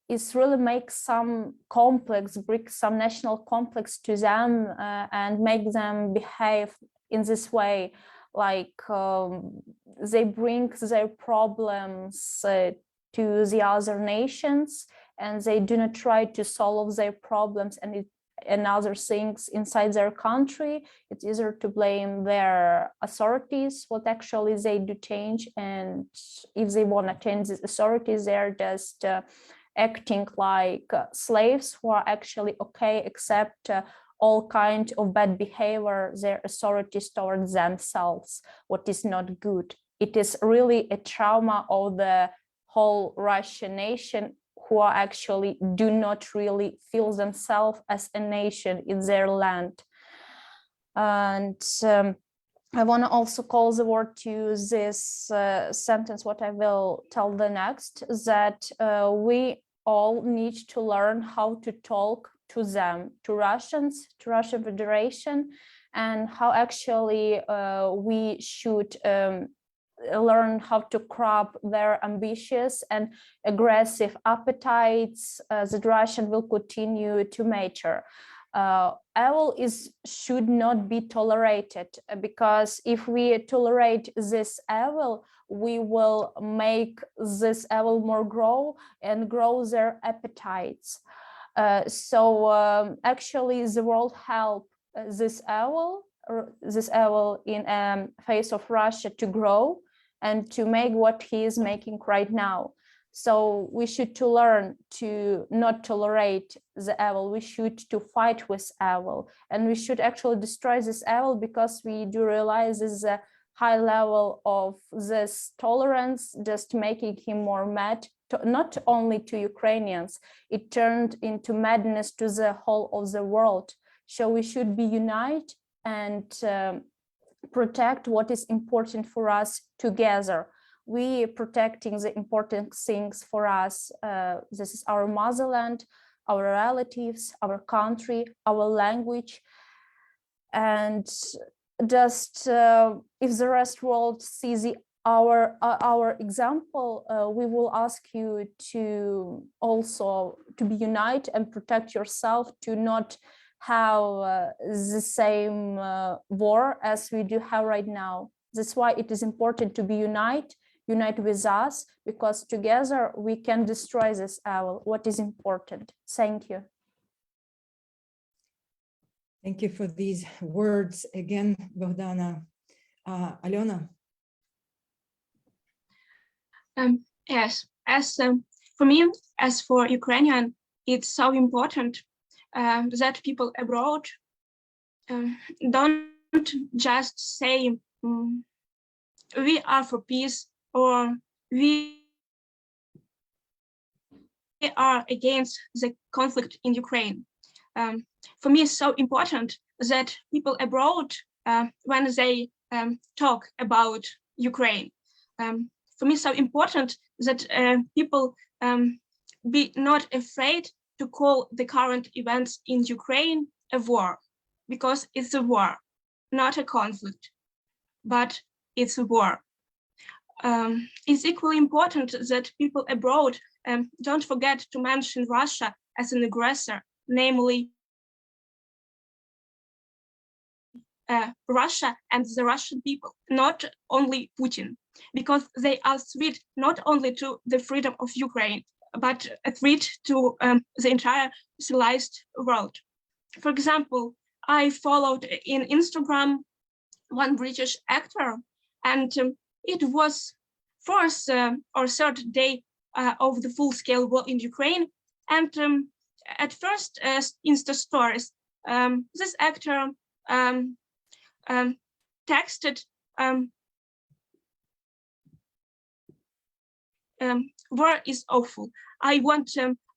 It's really make some complex, bring some national complex to them, and make them behave in this way, like they bring their problems to the other nations, and they do not try to solve their problems and other things inside their country. It's easier to blame their authorities, what actually they do change. And if they want to change these authorities, they're just acting like slaves who are actually okay, except all kind of bad behavior, their authorities towards themselves, what is not good. It is really a trauma of the whole Russian nation, who are actually do not really feel themselves as a nation in their land. And I want to also call the word to this sentence, what I will tell the next, that we all need to learn how to talk to them, to Russians, to Russian Federation, and how actually we should learn how to curb their ambitious and aggressive appetites that Russian will continue to mature. Evil should not be tolerated, because if we tolerate this evil, we will make this evil more grow and grow their appetites. So actually the world help this evil in face of Russia to grow and to make what he is making right now. So we should to learn to not tolerate the evil. We should to fight with evil, and we should actually destroy this evil, because we do realize this is a high level of this tolerance, just making him more mad, not only to Ukrainians, it turned into madness to the whole of the world. So we should be united and protect what is important for us together. We protecting the important things for us. This is our motherland, our relatives, our country, our language. And just if the rest world sees our example, we will ask you to also to be united and protect yourself, to not have the same war as we do have right now. That's why it is important to be unite with us, because together we can destroy this evil. What is important? Thank you. Thank you for these words again, Bogdanna. Alena. Yes, as for me, as for Ukrainian, it's so important that people abroad don't just say we are for peace, or we are against the conflict in Ukraine. For me, it's so important that people abroad, when they talk about Ukraine, for me, it's so important that people be not afraid to call the current events in Ukraine a war, because it's a war, not a conflict, but it's a war. It's equally important that people abroad don't forget to mention Russia as an aggressor, namely Russia and the Russian people, not only Putin, because they are a threat not only to the freedom of Ukraine, but a threat to the entire civilized world. For example, I followed in Instagram one British actor, and it was fourth or third day of the full-scale war in Ukraine. And at first, Insta stories, this actor texted, war is awful. I want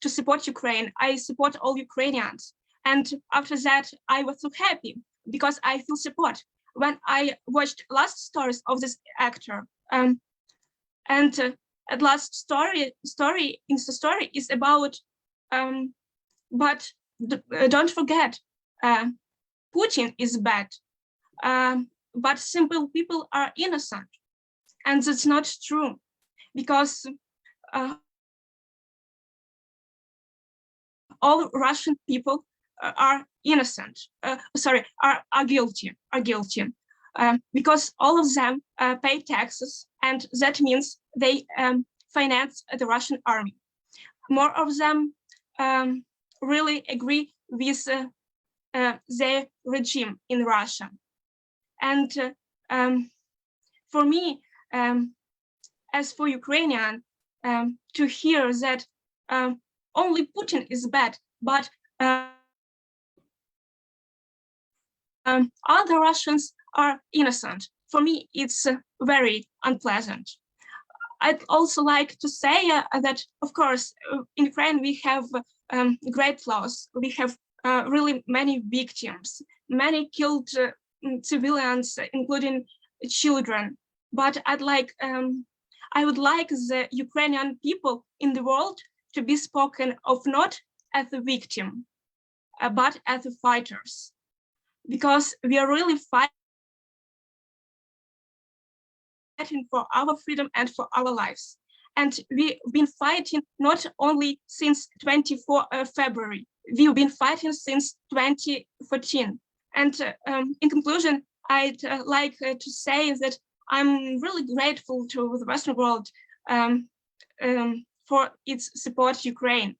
to support Ukraine. I support all Ukrainians. And after that, I was so happy because I feel support when I watched last stories of this actor. And at last story, Insta story is about, but don't forget, Putin is bad, but simple people are innocent. And that's not true, because all Russian people are innocent, are guilty, because all of them pay taxes, and that means they finance the Russian army. More of them really agree with the regime in Russia. And for me, as for Ukrainian, to hear that only Putin is bad, but other Russians are innocent. For me, it's very unpleasant. I'd also like to say that, of course, in Ukraine, we have great flaws. We have really many victims, many killed civilians, including children. But I would like the Ukrainian people in the world to be spoken of not as a victim, but as fighters, because we are really fighting for our freedom and for our lives. And we've been fighting not only since 24 February, we've been fighting since 2014. And in conclusion, I'd like to say that I'm really grateful to the Western world for its support to Ukraine,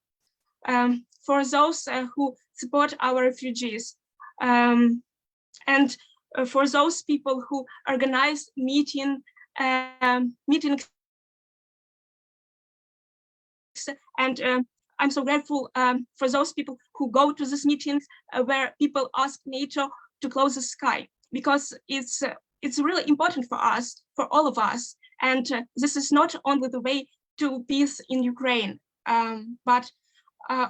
for those who support our refugees, and for those people who organize meetings, and I'm so grateful for those people who go to these meetings where people ask NATO to close the sky, because it's really important for us, for all of us. And this is not only the way to peace in Ukraine, but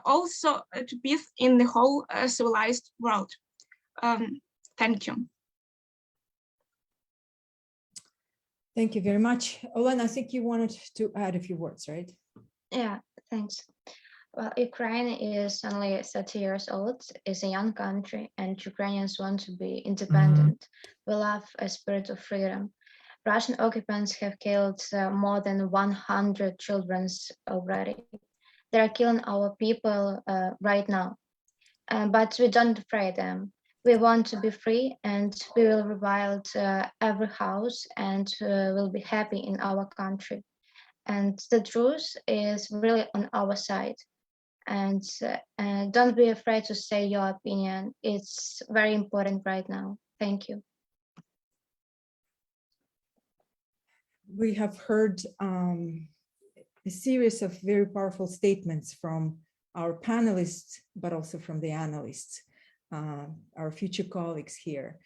also to peace in the whole civilized world. Thank you. Thank you very much. Olena, I think you wanted to add a few words, right? Yeah, thanks. Well, Ukraine is only 30 years old, is a young country, and Ukrainians want to be independent. We love a spirit of freedom. Russian occupants have killed more than 100 children already. They are killing our people right now, but we don't afraid them. We want to be free, and we will rebuild every house, and will be happy in our country. And the truth is really on our side. And don't be afraid to say your opinion. It's very important right now. Thank you. We have heard a series of very powerful statements from our panelists, but also from the analysts, our future colleagues here.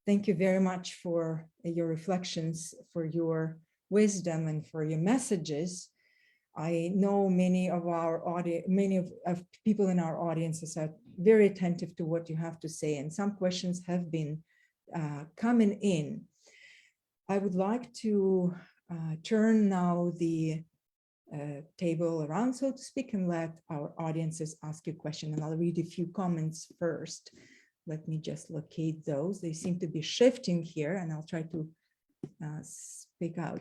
Thank you very much for your reflections, for your wisdom, and for your messages. I know many of our audience, many of people in our audiences are very attentive to what you have to say, and some questions have been coming in. I would like to turn now the table around, so to speak, and let our audiences ask you a question. And I'll read a few comments first. Let me just locate those. They seem to be shifting here, and I'll try to speak out.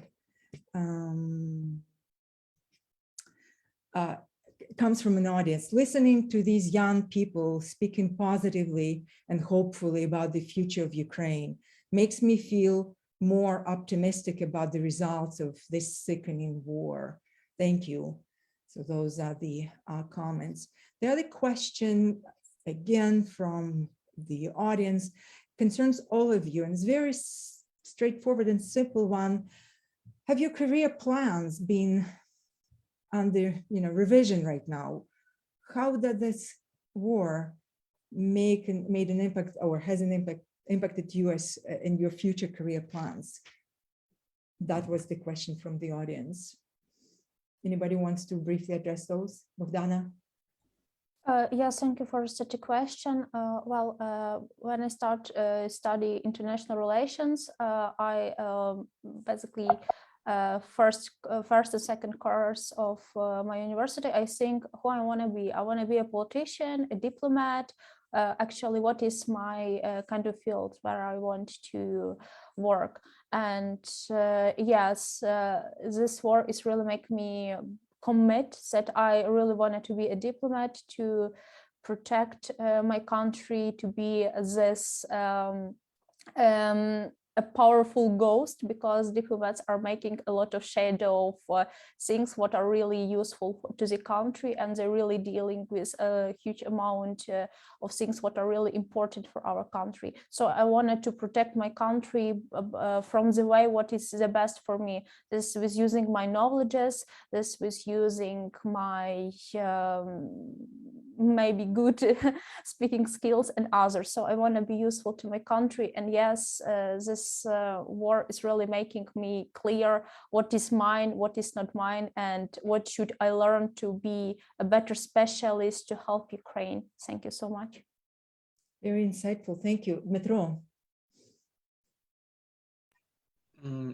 Comes from an audience. Listening to these young people speaking positively and hopefully about the future of Ukraine makes me feel more optimistic about the results of this sickening war. Thank you. So those are the comments. The other question, again from the audience, concerns all of you, and it's very straightforward and simple one. Have your career plans been under revision right now? How did this war made an impact, or has an impacted you as in your future career plans? That was the question from the audience. Anybody wants to briefly address those? Bogdanna? Yes, thank you for such a question. When I study international relations, I basically first and second course of my university, I think who I want to be. I want to be a politician, a diplomat. Actually, what is my kind of field where I want to work? And yes, this war is really making me commit that I really wanted to be a diplomat, to protect my country, to be this a powerful ghost, because diplomats are making a lot of shadow of things what are really useful to the country, and they're really dealing with a huge amount of things what are really important for our country. So I wanted to protect my country from the way what is the best for me. This was using my knowledges, this was using my maybe good speaking skills and others. So I want to be useful to my country. And yes, this war is really making me clear what is mine, what is not mine, and what should I learn to be a better specialist to help Ukraine. Thank you so much. Very insightful. Thank you. Dmytro.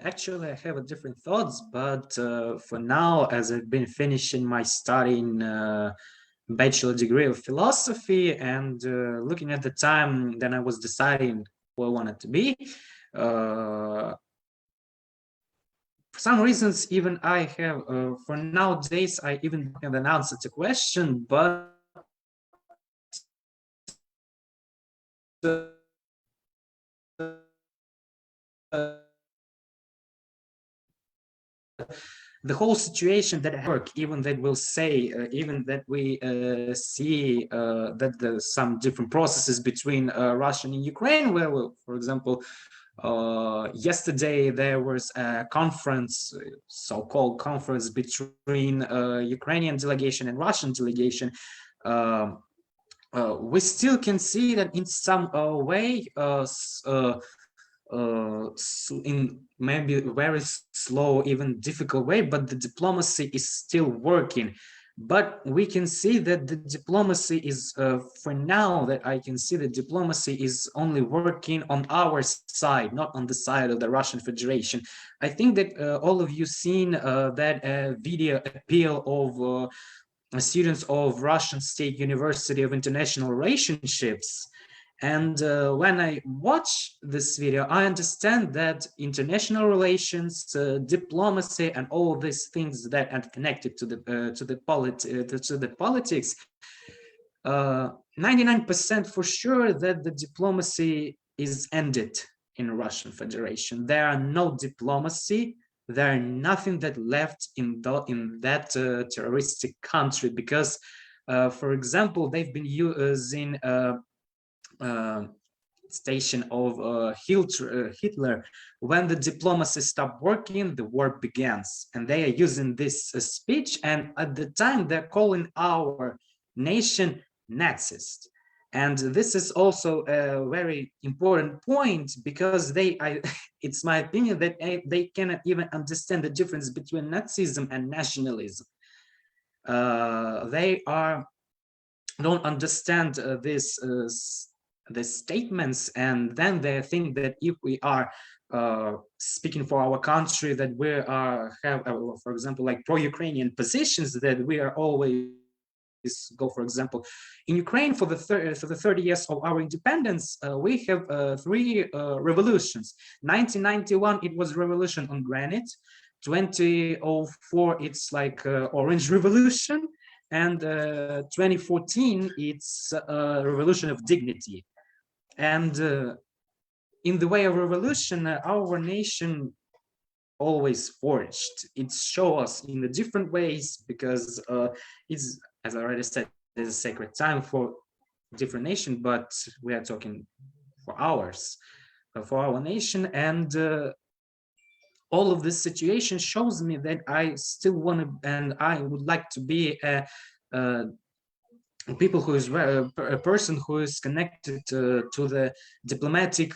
Actually, I have a different thoughts, but for now, as I've been finishing my study in bachelor degree of philosophy, and looking at the time, then I was deciding who I wanted to be. For some reasons, even I have, for nowadays, I even don't have an answer to question, but the whole situation that work, even that we'll say, even that we see that there's some different processes between Russia and Ukraine, where, for example, yesterday there was a conference, so-called conference between Ukrainian delegation and Russian delegation. We still can see that in some way, in maybe very slow, even difficult way, but the diplomacy is still working. But we can see that the diplomacy is, for now, that I can see that diplomacy is only working on our side, not on the side of the Russian Federation. I think that all of you seen that video appeal of students of Russian State University of International Relationships. And when I watch this video, I understand that international relations, diplomacy, and all these things that are connected to the politics, 99% for sure that the diplomacy is ended in the Russian Federation. There are no diplomacy. There are nothing that left in that terroristic country, because, for example, they've been using station of Hitler. When the diplomacy stopped working, the war begins, and they are using this speech, and at the time they're calling our nation Nazist. And this is also a very important point, because it's my opinion that they cannot even understand the difference between Nazism and nationalism. They don't understand the statements, and then they think that if we are speaking for our country, that we have, for example, like pro-Ukrainian positions, that we are always go, for example, in Ukraine for the 30 years of our independence, we have 3 revolutions. 1991, it was revolution on granite. 2004, it's like Orange Revolution. And 2014, it's a revolution of dignity. And in the way of revolution, our nation always forged. It shows us in the different ways, because it's, as I already said, there's a sacred time for different nation, but we are talking for ours, for our nation. And all of this situation shows me that I still want to, and I would like to be a people who is a person who is connected to the diplomatic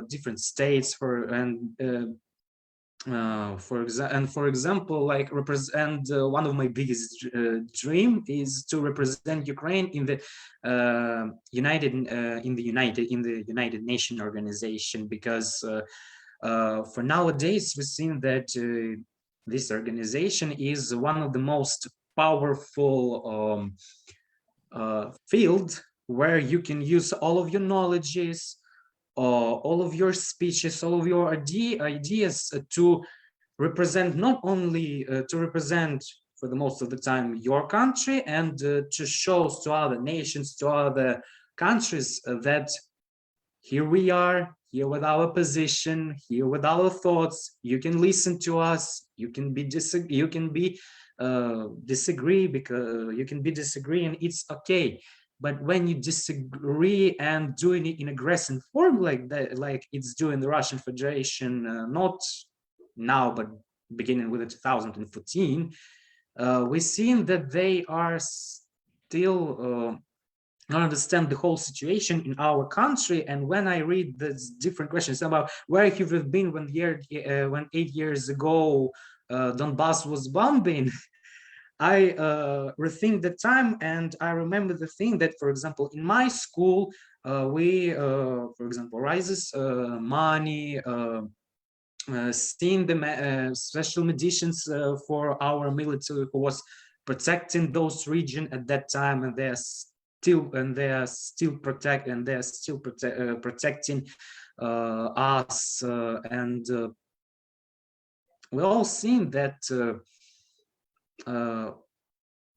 different states, for example, like represent one of my biggest dream is to represent Ukraine in the United Nations organization, because for nowadays we've seen that this organization is one of the most powerful field where you can use all of your knowledges, all of your speeches, all of your ideas to represent, not only to represent for the most of the time your country, and to show to other nations, to other countries that here we are, here with our position, here with our thoughts. You can listen to us. You can be disagree, because you can be disagreeing. It's okay. But when you disagree and doing it in aggressive form like that, like it's doing the Russian Federation, not now, but beginning with 2014, we're seeing that they are still not understand the whole situation in our country. And when I read the different questions about where have you been when 8 years ago Donbass was bombing, I rethink the time, and I remember the thing that, for example, in my school, we, for example, raises money, seeing the special medicines for our military who was protecting those regions at that time, and they are still protecting us, and we all seen that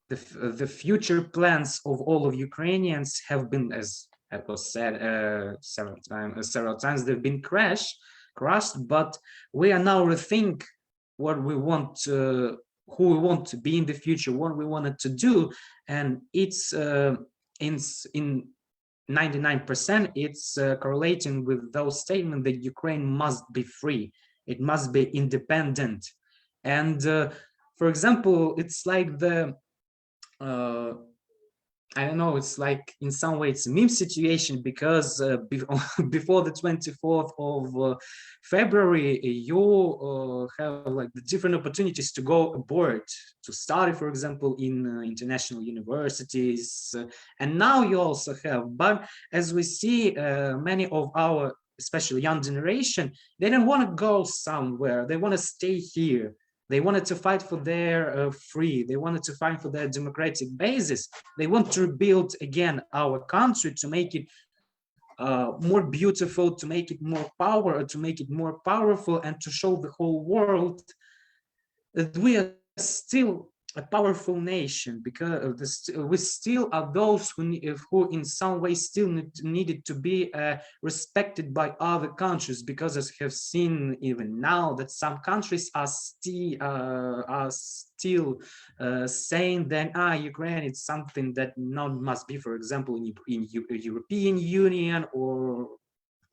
the future plans of all of Ukrainians have been, as it was said several times, they've been crushed. But we are now rethink what we want, who we want to be in the future, what we wanted to do, and it's in 99%, it's correlating with those statements that Ukraine must be free, it must be independent. And for example, it's like the I don't know, it's like in some way it's a meme situation, because before the 24th of February, you have like the different opportunities to go abroad, to study, for example, in international universities. And now you also have, but as we see, many of our, especially young generation, they don't want to go somewhere, they want to stay here. They wanted to fight for their free. They wanted to fight for their democratic basis. They want to rebuild again our country, to make it more beautiful, to make it more powerful, and to show the whole world that we are still a powerful nation, because we still are those who in some way still needed to be respected by other countries, because as we have seen even now that some countries are still saying that Ukraine is something that not must be, for example, in European Union or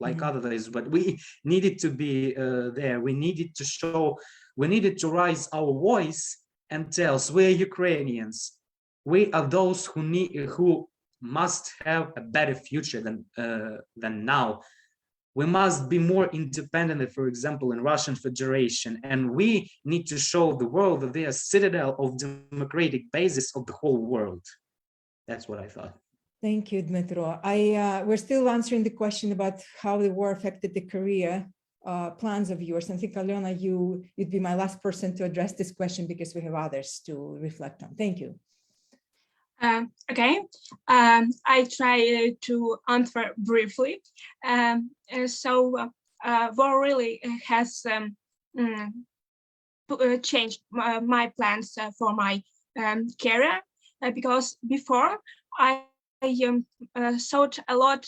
like others. But we needed to be there. We needed to show. We needed to raise our voice and tells we're Ukrainians. We are those who must have a better future than now. We must be more independent, for example, in Russian Federation, and we need to show the world that they are citadel of democratic basis of the whole world. That's what I thought. Thank you, Dmytro. We're still answering the question about how the war affected the career plans of yours. I think, Alena, you'd be my last person to address this question, because we have others to reflect on. Thank you. Okay, I try to answer briefly. War really has changed my plans for my career, because before I thought a lot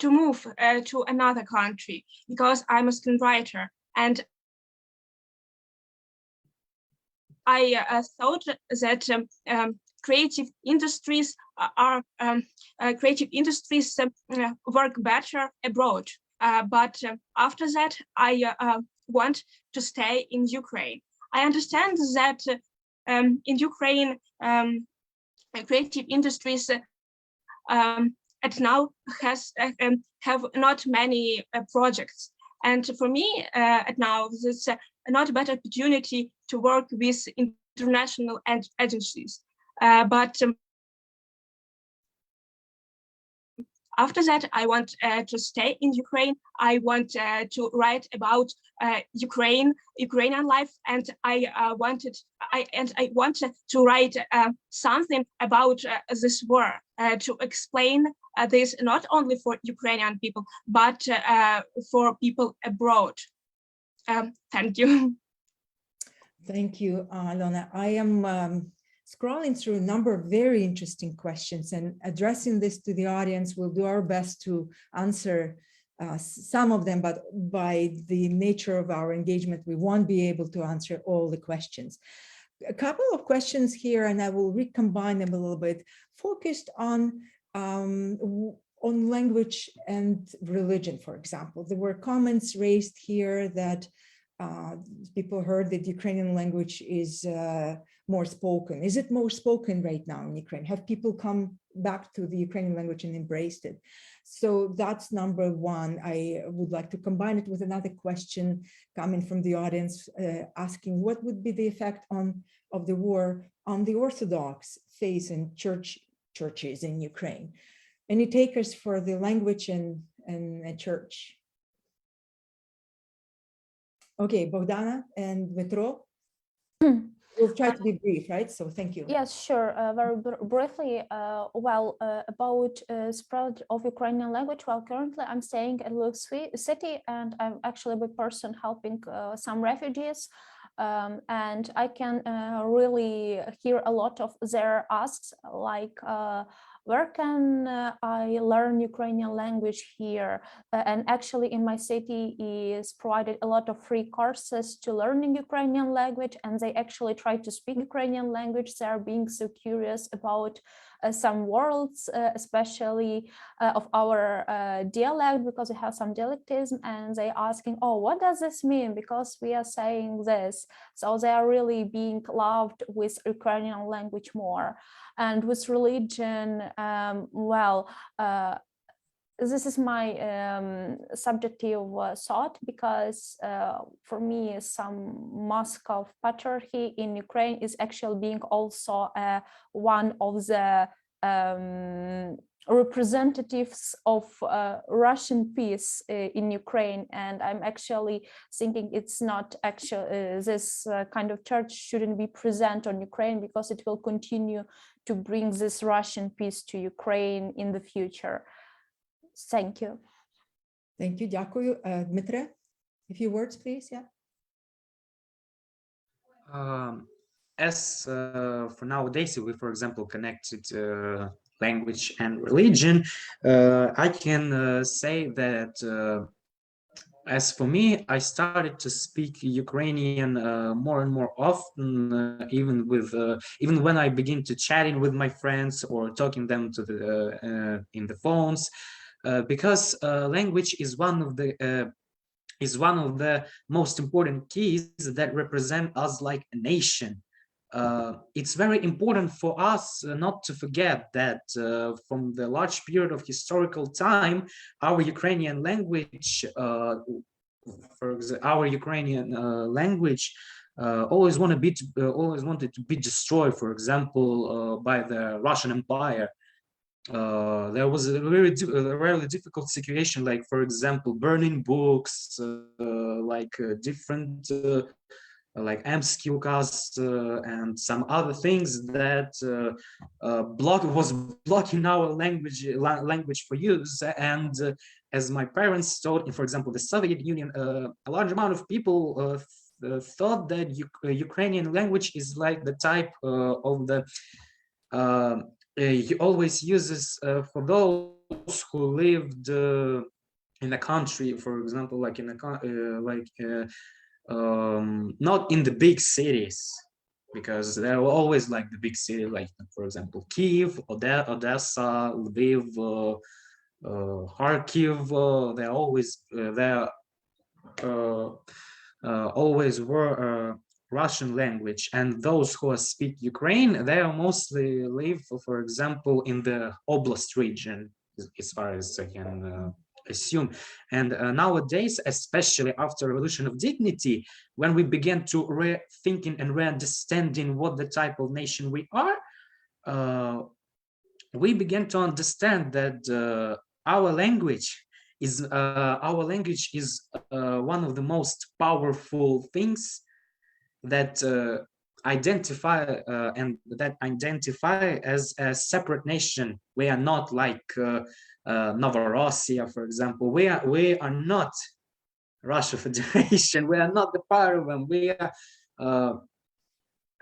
to move to another country, because I'm a screenwriter, and I thought that creative industries work better abroad. But after that, I want to stay in Ukraine. I understand that in Ukraine, creative industries at now have not many projects, and for me at now it's not a better opportunity to work with international agencies. But after that, I want to stay in Ukraine. I want to write about Ukrainian life, and I wanted to write something about this war, to explain this not only for Ukrainian people, but for people abroad. Thank you. Thank you, Alena. I am scrolling through a number of very interesting questions, and addressing this to the audience. We'll do our best to answer some of them, but by the nature of our engagement, we won't be able to answer all the questions. A couple of questions here, and I will recombine them a little bit, focused on language and religion, for example. There were comments raised here that people heard that Ukrainian language is more spoken. Is it more spoken right now in Ukraine? Have people come back to the Ukrainian language and embraced it? So that's number one. I would like to combine it with another question coming from the audience, asking what would be the effect of the war on the Orthodox faith and churches in Ukraine? Any takers for the language and church? Okay, Bogdanna and Dmytro. We'll try to be brief, right? So thank you. Yes, sure. Very briefly, about spread of Ukrainian language. Well, currently I'm staying in Lviv city, and I'm actually the person helping some refugees. And I can really hear a lot of their asks, like, where can I learn Ukrainian language here? And actually in my city is provided a lot of free courses to learning Ukrainian language, and they actually try to speak Ukrainian language. They are being so curious about some words, especially of our dialect, because we have some dialectism, and they asking, oh, what does this mean? Because we are saying this. So they are really being loved with Ukrainian language more. And with religion, this is my subjective thought, because for me, some mask of patriarchy in Ukraine is actually being also one of the representatives of Russian peace in Ukraine. And I'm actually thinking it's not actually, this kind of church shouldn't be present on Ukraine, because it will continue to bring this Russian peace to Ukraine in the future. Thank you. Thank you. Дякую. Dmytro, a few words, please. Yeah. As for nowadays, if we, for example, connected language and religion, I can say that as for me, I started to speak Ukrainian more and more often, even when I begin to chatting with my friends or talking them to the in the phones, because language is one of the most important keys that represent us like a nation. It's very important for us not to forget that from the large period of historical time, our Ukrainian language, always wanted to be destroyed. For example, by the Russian Empire. There was a really difficult situation, like, for example, burning books, different. Like MSQCast and some other things that was blocking our language for use. And as my parents told, for example, the Soviet Union, a large amount of people thought that Ukrainian language is like the type of the he always uses for those who lived in a country, for example, like in a not in the big cities, because there were always like the big city, like, for example, Kyiv, Odessa, Lviv, Kharkiv. They always were Russian language, and those who speak Ukraine, they mostly live, for example, in the Oblast region, as far as I can assume. And nowadays, especially after Revolution of Dignity, when we began to rethinking and re-understanding what the type of nation we are, we began to understand that our language is one of the most powerful things that identify as a separate nation. We are not like Novorossiya, for example. We are not Russia Federation. We are not the part of them. We are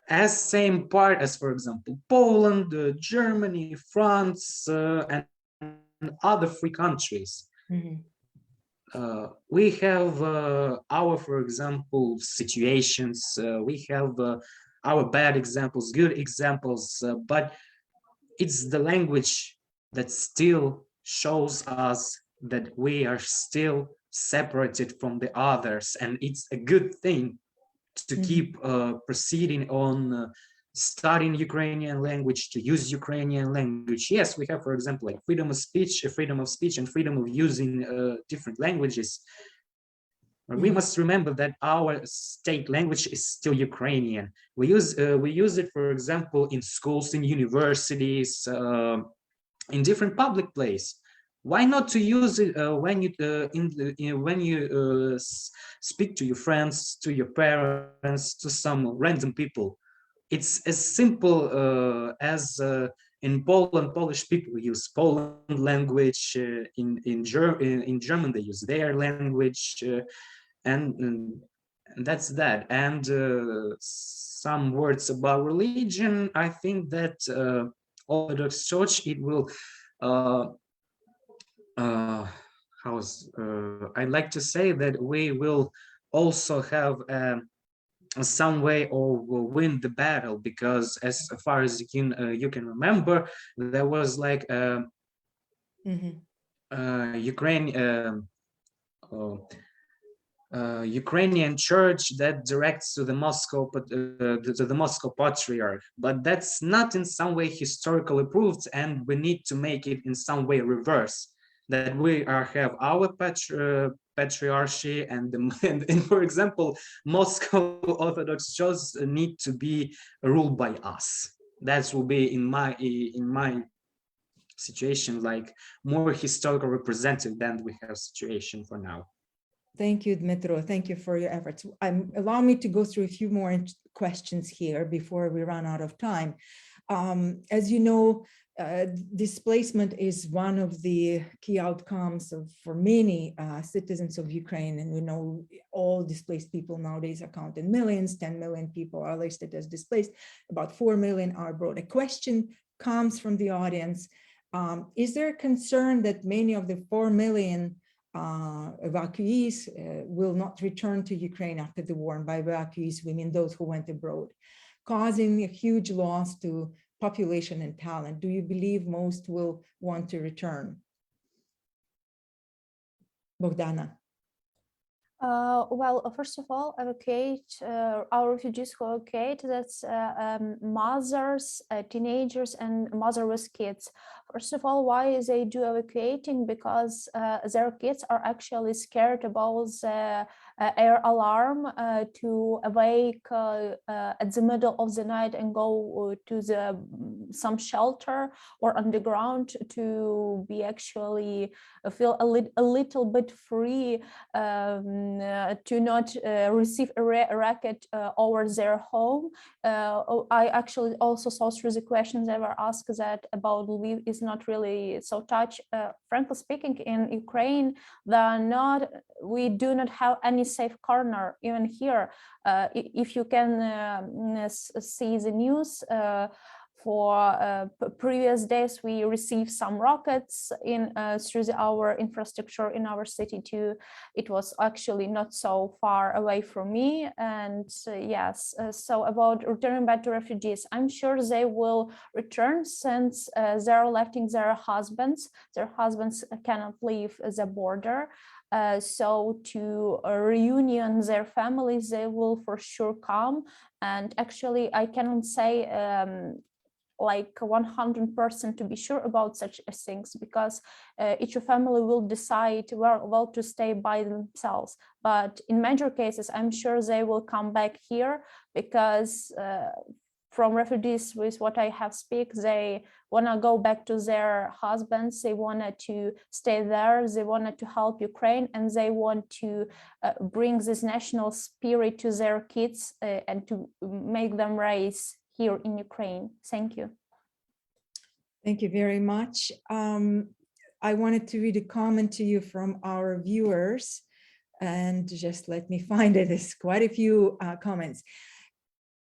as same part as, for example, Poland, Germany, France, and other free countries. Mm-hmm. we have our, for example, situations, we have our bad examples, good examples, but it's the language that still shows us that we are still separated from the others, and it's a good thing to keep proceeding on studying Ukrainian language, to use Ukrainian language. Yes, we have, for example, like freedom of speech, and freedom of using different languages. We must remember that our state language is still Ukrainian. We use it, for example, in schools, in universities, in different public places. Why not to use it when you speak to your friends, to your parents, to some random people? It's as simple as in Poland, Polish people use Poland language. In German, they use their language, and that's that. And some words about religion. I think that Orthodox Church, it will. I'd like to say that we will also have some way of win the battle, because as far as you can remember, there was like Ukrainian church that directs to the Moscow Patriarch, but that's not in some way historically proved, and we need to make it in some way reverse, that we have our patriarchy, and for example, Moscow Orthodox Church need to be ruled by us. That will be in my situation like more historical representative than we have situation for now. Thank you, Dmytro. Thank you for your efforts. Allow me to go through a few more questions here before we run out of time. As you know, displacement is one of the key outcomes for many citizens of Ukraine, and we know all displaced people nowadays are counted in millions. 10 million people are listed as displaced, about 4 million are abroad. A question comes from the audience. Is there a concern that many of the 4 million evacuees will not return to Ukraine after the war? And by evacuees, we mean those who went abroad, causing a huge loss to population and talent. Do you believe most will want to return? Bogdanna. Well, first of all, our refugees who evacuate, that's mothers, teenagers, and motherless kids. First of all, why they do evacuating? Because their kids are actually scared about the air alarm to awake at the middle of the night and go to some shelter or underground to be actually feel a little bit free, to not receive a racket over their home. I actually also saw through the questions that were asked that about Lviv is not really so touched. Frankly speaking, in Ukraine, we do not have any safe corner even here. If you can see the news, for previous days, we received some rockets through our infrastructure in our city too. It was actually not so far away from me. And yes, so about returning back to refugees, I'm sure they will return since they're letting their husbands cannot leave the border. So to reunion their families, they will for sure come. And actually, I cannot say like 100% to be sure about such things, because each family will decide well to stay by themselves. But in major cases, I'm sure they will come back here, because from refugees, with what I have they want to go back to their husbands, they wanted to stay there, they wanted to help Ukraine, and they want to bring this national spirit to their kids and to make them raise here in Ukraine. Thank you. Thank you very much. I wanted to read a comment to you from our viewers, and just let me find it. There's quite a few comments.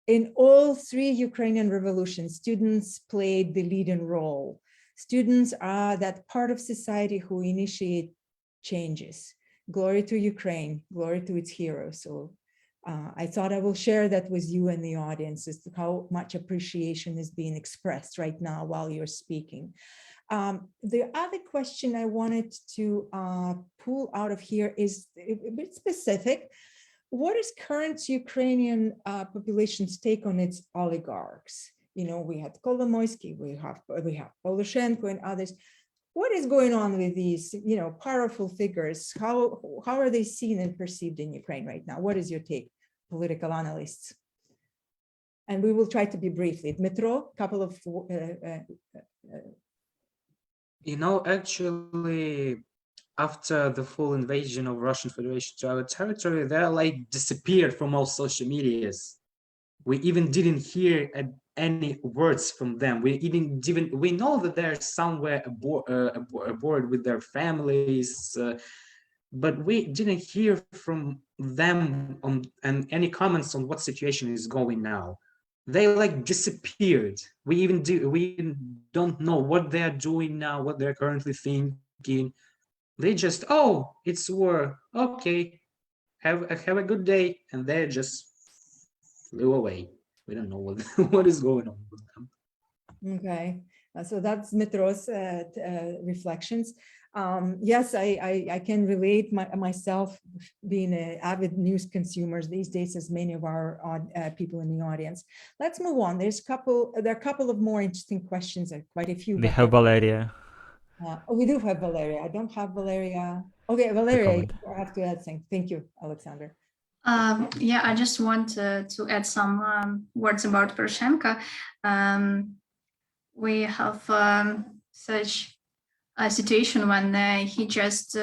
In all three Ukrainian revolutions, students played the leading role. Students are that part of society who initiate changes. Glory to Ukraine, glory to its heroes. So I thought I will share that with you and the audience, as to how much appreciation is being expressed right now while you're speaking. The other question I wanted to pull out of here is a bit specific. What is current Ukrainian population's take on its oligarchs? You know, we had Kolomoisky, we have Poroshenko and others. What is going on with these, you know, powerful figures? How are they seen and perceived in Ukraine right now? What is your take, political analysts? And we will try to be briefly. Dmytro, couple of You know, actually, after the full invasion of Russian Federation to our territory, they're like disappeared from all social medias. We even didn't hear any words from them. We know that they're somewhere aboard with their families, but we didn't hear from them and any comments on what situation is going now. They like disappeared. We don't know what they're doing now, what they're currently thinking. They just, oh, it's war. Okay, have a good day, and they just flew away. We don't know what what is going on with them. Okay, so that's Dmytro's reflections. Yes, I can relate myself being an avid news consumer these days, as many of our people in the audience. Let's move on. There are a couple of more interesting questions, quite a few. We have Valeria. We do have Valeria. I don't have Valeria. Okay, Valeria, I have to add something. Thank you, Alexander. Yeah, I just want to add some words about Poroshenko. We have such a situation when he just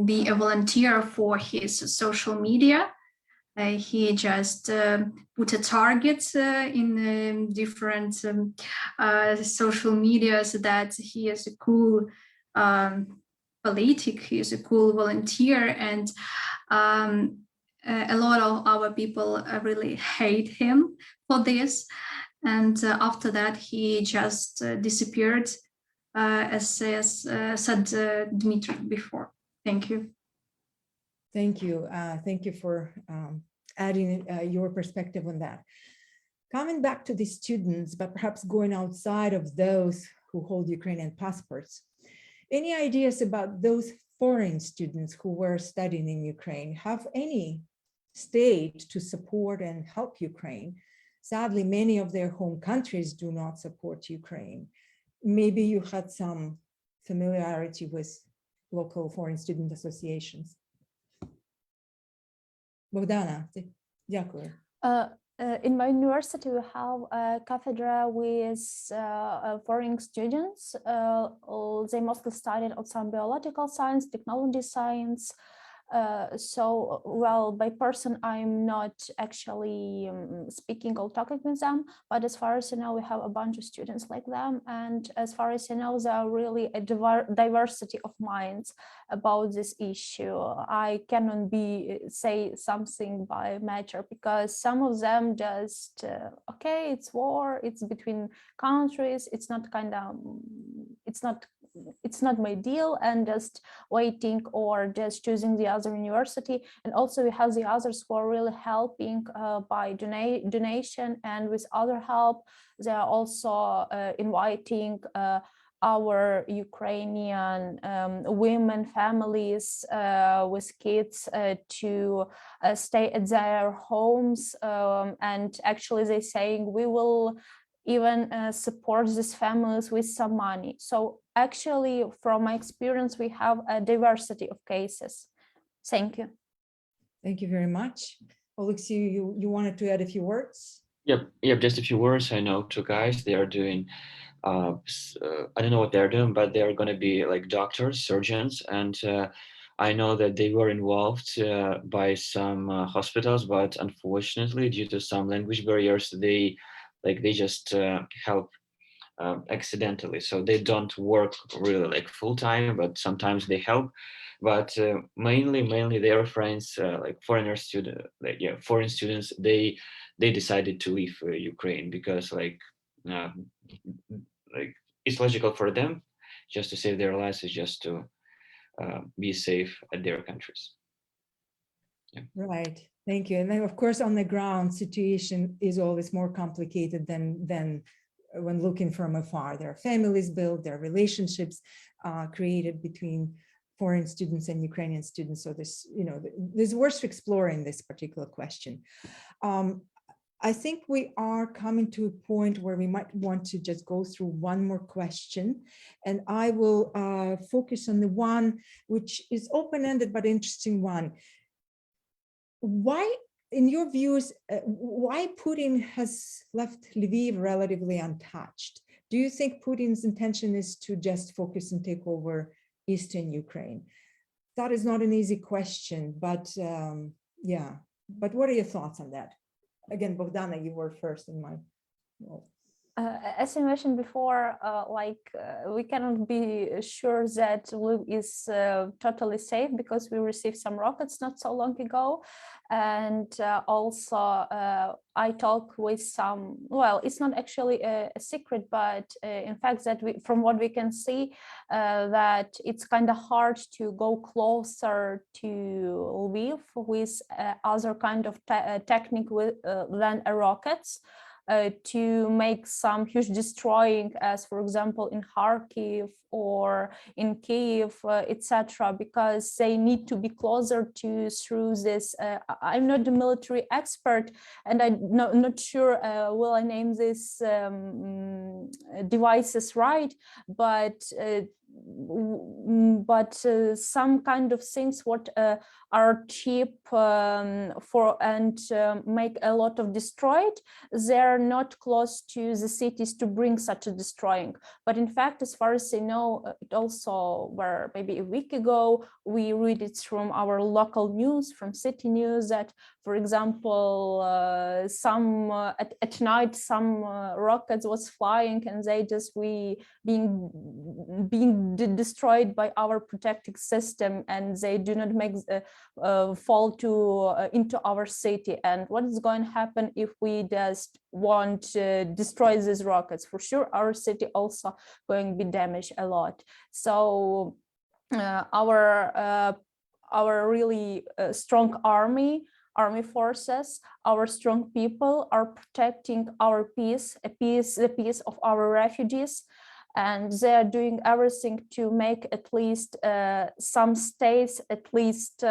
be a volunteer for his social media. He just put a target in different social media, so that he is a cool politic, he is a cool volunteer, and a lot of our people really hate him for this. And after that, he just disappeared, as said Dmytro before. Thank you. Thank you. Thank you for adding your perspective on that. Coming back to the students, but perhaps going outside of those who hold Ukrainian passports, any ideas about those foreign students who were studying in Ukraine? Have any state to support and help Ukraine? Sadly, many of their home countries do not support Ukraine. Maybe you had some familiarity with local foreign student associations. Bogdanna, дякую. In my university, we have a cathedra with foreign students. They mostly studied on some biological science, technology science. So, well, by person, I'm not actually speaking or talking with them, but as far as I know, we have a bunch of students like them. And as far as I know, there are really a diversity of minds about this issue. I cannot say something by matter, because some of them just, okay, it's war, it's between countries, it's not my deal, and just waiting or just choosing the other university. And also we have the others who are really helping by donation, and with other help, they are also inviting our Ukrainian women families with kids to stay at their homes, and actually they're saying we will even support these families with some money. So actually, from my experience, we have a diversity of cases. Thank you. Thank you very much. Alexei, you wanted to add a few words? Yep, just a few words. I know two guys, they are doing, I don't know what they're doing, but they're going to be like doctors, surgeons, and I know that they were involved by some hospitals, but unfortunately, due to some language barriers, they just help accidentally. So they don't work really like full time, but sometimes they help. But mainly their friends, like foreign students, they decided to leave Ukraine because like it's logical for them just to save their lives, is just to be safe at their countries. Yeah. Right. Thank you. And then, of course, on the ground, situation is always more complicated than when looking from afar. There are families built, there are relationships created between foreign students and Ukrainian students. So this, this is worth exploring this particular question. I think we are coming to a point where we might want to just go through one more question, and I will focus on the one which is open-ended but interesting one. Why, in your views, why Putin has left Lviv relatively untouched? Do you think Putin's intention is to just focus and take over Eastern Ukraine? That is not an easy question, but yeah. But what are your thoughts on that? Again, Bogdanna, you were first in my role. As I mentioned before, we cannot be sure that Lviv is totally safe because we received some rockets not so long ago. And also I talk with some, well, it's not actually a secret, but in fact that from what we can see, that it's kind of hard to go closer to Lviv with other kind of technique than rockets. To make some huge destroying, as for example in Kharkiv or in Kyiv, etc., because they need to be closer to through this. I'm not a military expert, and I'm not sure will I name these devices right, but some kind of things what are cheap for and make a lot of destroyed, they're not close to the cities to bring such a destroying. But in fact, as far as I know, it also were maybe a week ago, we read it from our local news, from city news, that, for example, at night some rockets was flying and they just being destroyed by our protective system, and they do not make fall to into our city. And what is going to happen if we just want to destroy these rockets? For sure, our city also going to be damaged a lot. So our really strong army forces, our strong people are protecting our peace, the peace of our refugees, and they are doing everything to make at least some states at least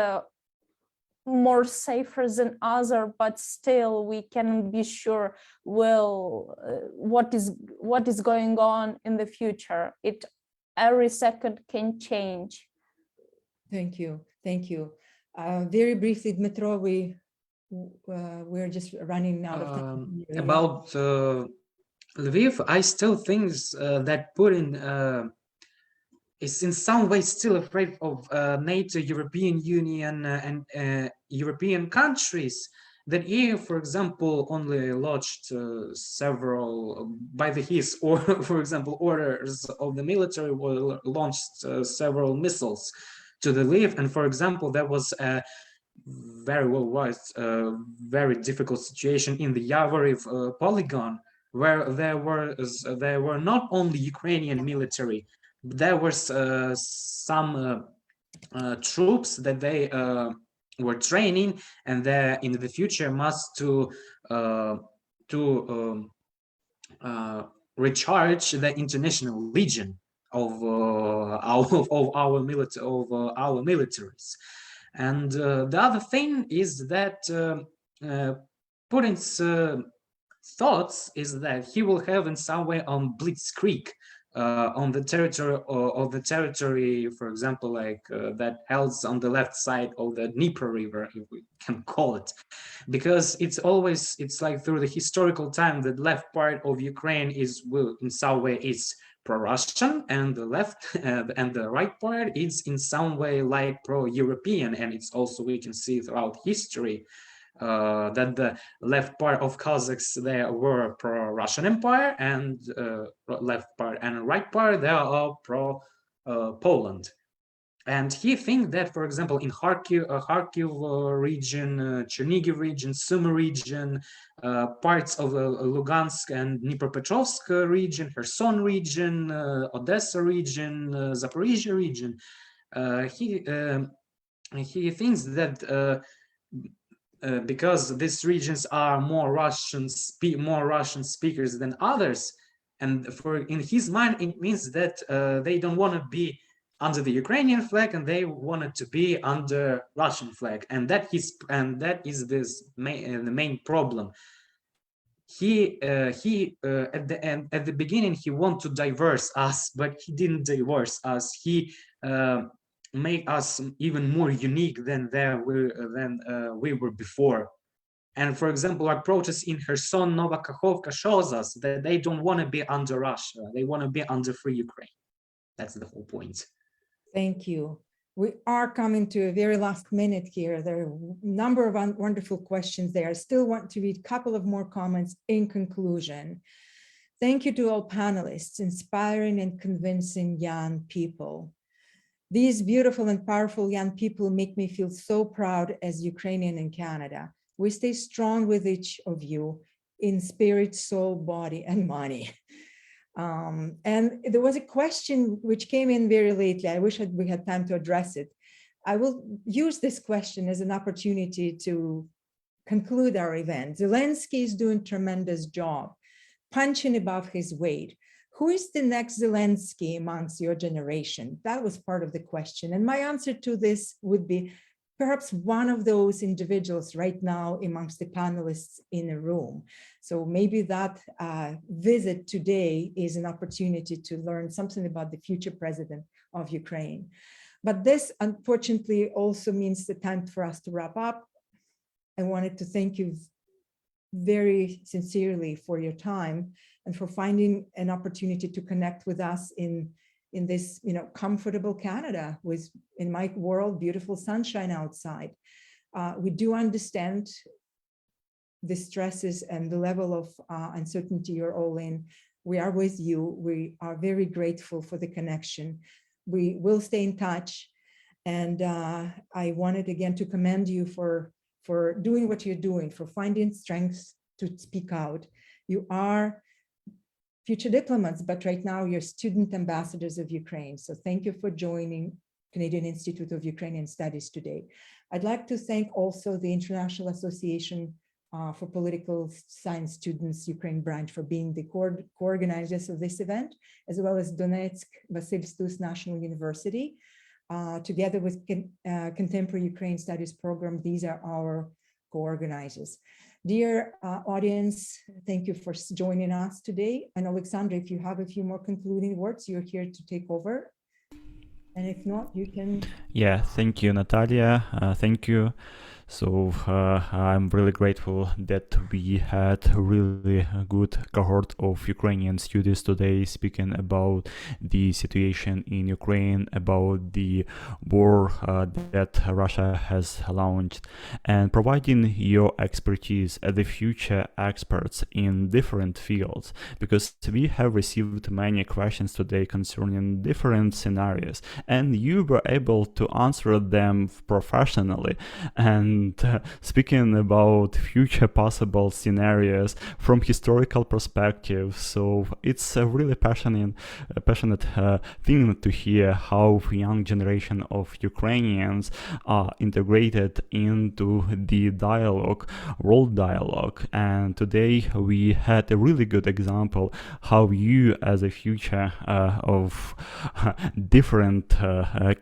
more safer than other, but still we can be sure what is going on in the future. It every second can change. Thank you. Very briefly, Dmytro, we're just running out of time. About Lviv, I still think that Putin is in some way still afraid of NATO, European Union, and European countries. That he, for example, only launched several, by his or for example, orders of the military, launched several missiles to the Lviv. And for example, there was a very very difficult situation in the Lviv polygon, where there were not only Ukrainian military, but there was some troops that they were training, and they in the future must to recharge the international legion of our militaries. And the other thing is that Putin's thoughts is that he will have in some way on blitzkrieg on the territory, for example, like that held on the left side of the Dnipro River, if we can call it, because it's like through the historical time that left part of Ukraine is in some way is pro-Russian, and the left and the right part is in some way like pro-European, and it's also we can see throughout history that the left part of Kazakhs there were pro-Russian Empire, and left part and right part they are pro-Poland. And he thinks that, for example, in Kharkiv region, Chernihiv region, Sumy region, parts of Lugansk and Dnipropetrovsk region, Kherson region, Odessa region, Zaporizhia region, he thinks that because these regions are more Russian speakers than others, and in his mind it means that they don't want to be under the Ukrainian flag and they wanted to be under Russian flag, and that is the main problem. He at the beginning he wanted to divorce us, but he didn't divorce us. He made us even more unique than we were before. And for example, our protests in Kherson, Nova Kakhovka shows us that they don't want to be under Russia. They want to be under free Ukraine. That's the whole point. Thank you. We are coming to a very last minute here. There are a number of wonderful questions there. I still want to read a couple of more comments in conclusion. Thank you to all panelists, inspiring and convincing young people. These beautiful and powerful young people make me feel so proud as Ukrainian in Canada. We stay strong with each of you in spirit, soul, body, and money. And there was a question which came in very lately. I wish we had time to address it. I will use this question as an opportunity to conclude our event. Zelensky is doing a tremendous job, punching above his weight. Who is the next Zelensky amongst your generation? That was part of the question. And my answer to this would be perhaps one of those individuals right now amongst the panelists in a room. So maybe that visit today is an opportunity to learn something about the future president of Ukraine. But this, unfortunately, also means the time for us to wrap up. I wanted to thank you very sincerely for your time and for finding an opportunity to connect with us in this, comfortable Canada with, in my world, beautiful sunshine outside. We do understand the stresses and the level of uncertainty you're all in. We are with you. We are very grateful for the connection. We will stay in touch. And I wanted again to commend you for doing what you're doing, for finding strength to speak out. You are future diplomats, but right now you're student ambassadors of Ukraine. So thank you for joining Canadian Institute of Ukrainian Studies today. I'd like to thank also the International Association for Political Science Students Ukraine branch for being the co-organizers of this event, as well as Donetsk Vasylstus National University. Together with Contemporary Ukraine Studies Program, these are our co-organizers. Dear audience, thank you for joining us today. And Alexandra, if you have a few more concluding words, you're here to take over. And if not, you can. Yeah, thank you, Natalia. Thank you. So I'm really grateful that we had a really good cohort of Ukrainian students today speaking about the situation in Ukraine, about the war that Russia has launched, and providing your expertise as the future experts in different fields, because we have received many questions today concerning different scenarios, and you were able to answer them professionally. And speaking about future possible scenarios from historical perspective, so it's a really passionate thing to hear how young generation of Ukrainians are integrated into the dialogue, world dialogue. And today we had a really good example how you, as a future of different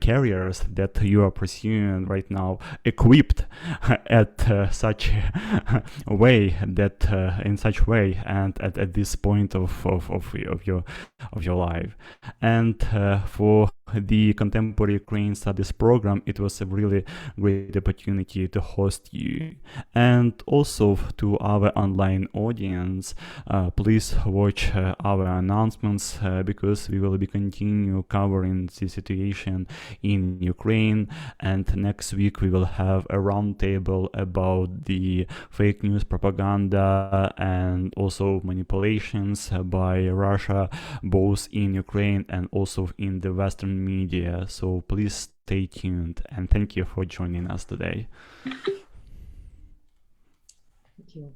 careers that you are pursuing right now, equipped at such a way that in such way and at this point of your life. And for the Contemporary Ukraine Studies program, it was a really great opportunity to host you. And also to our online audience, please watch our announcements because we will be continue covering the situation in Ukraine, and next week we will have a roundtable about the fake news propaganda and also manipulations by Russia, both in Ukraine and also in the Western media. So please stay tuned, and thank you for joining us today. Thank you.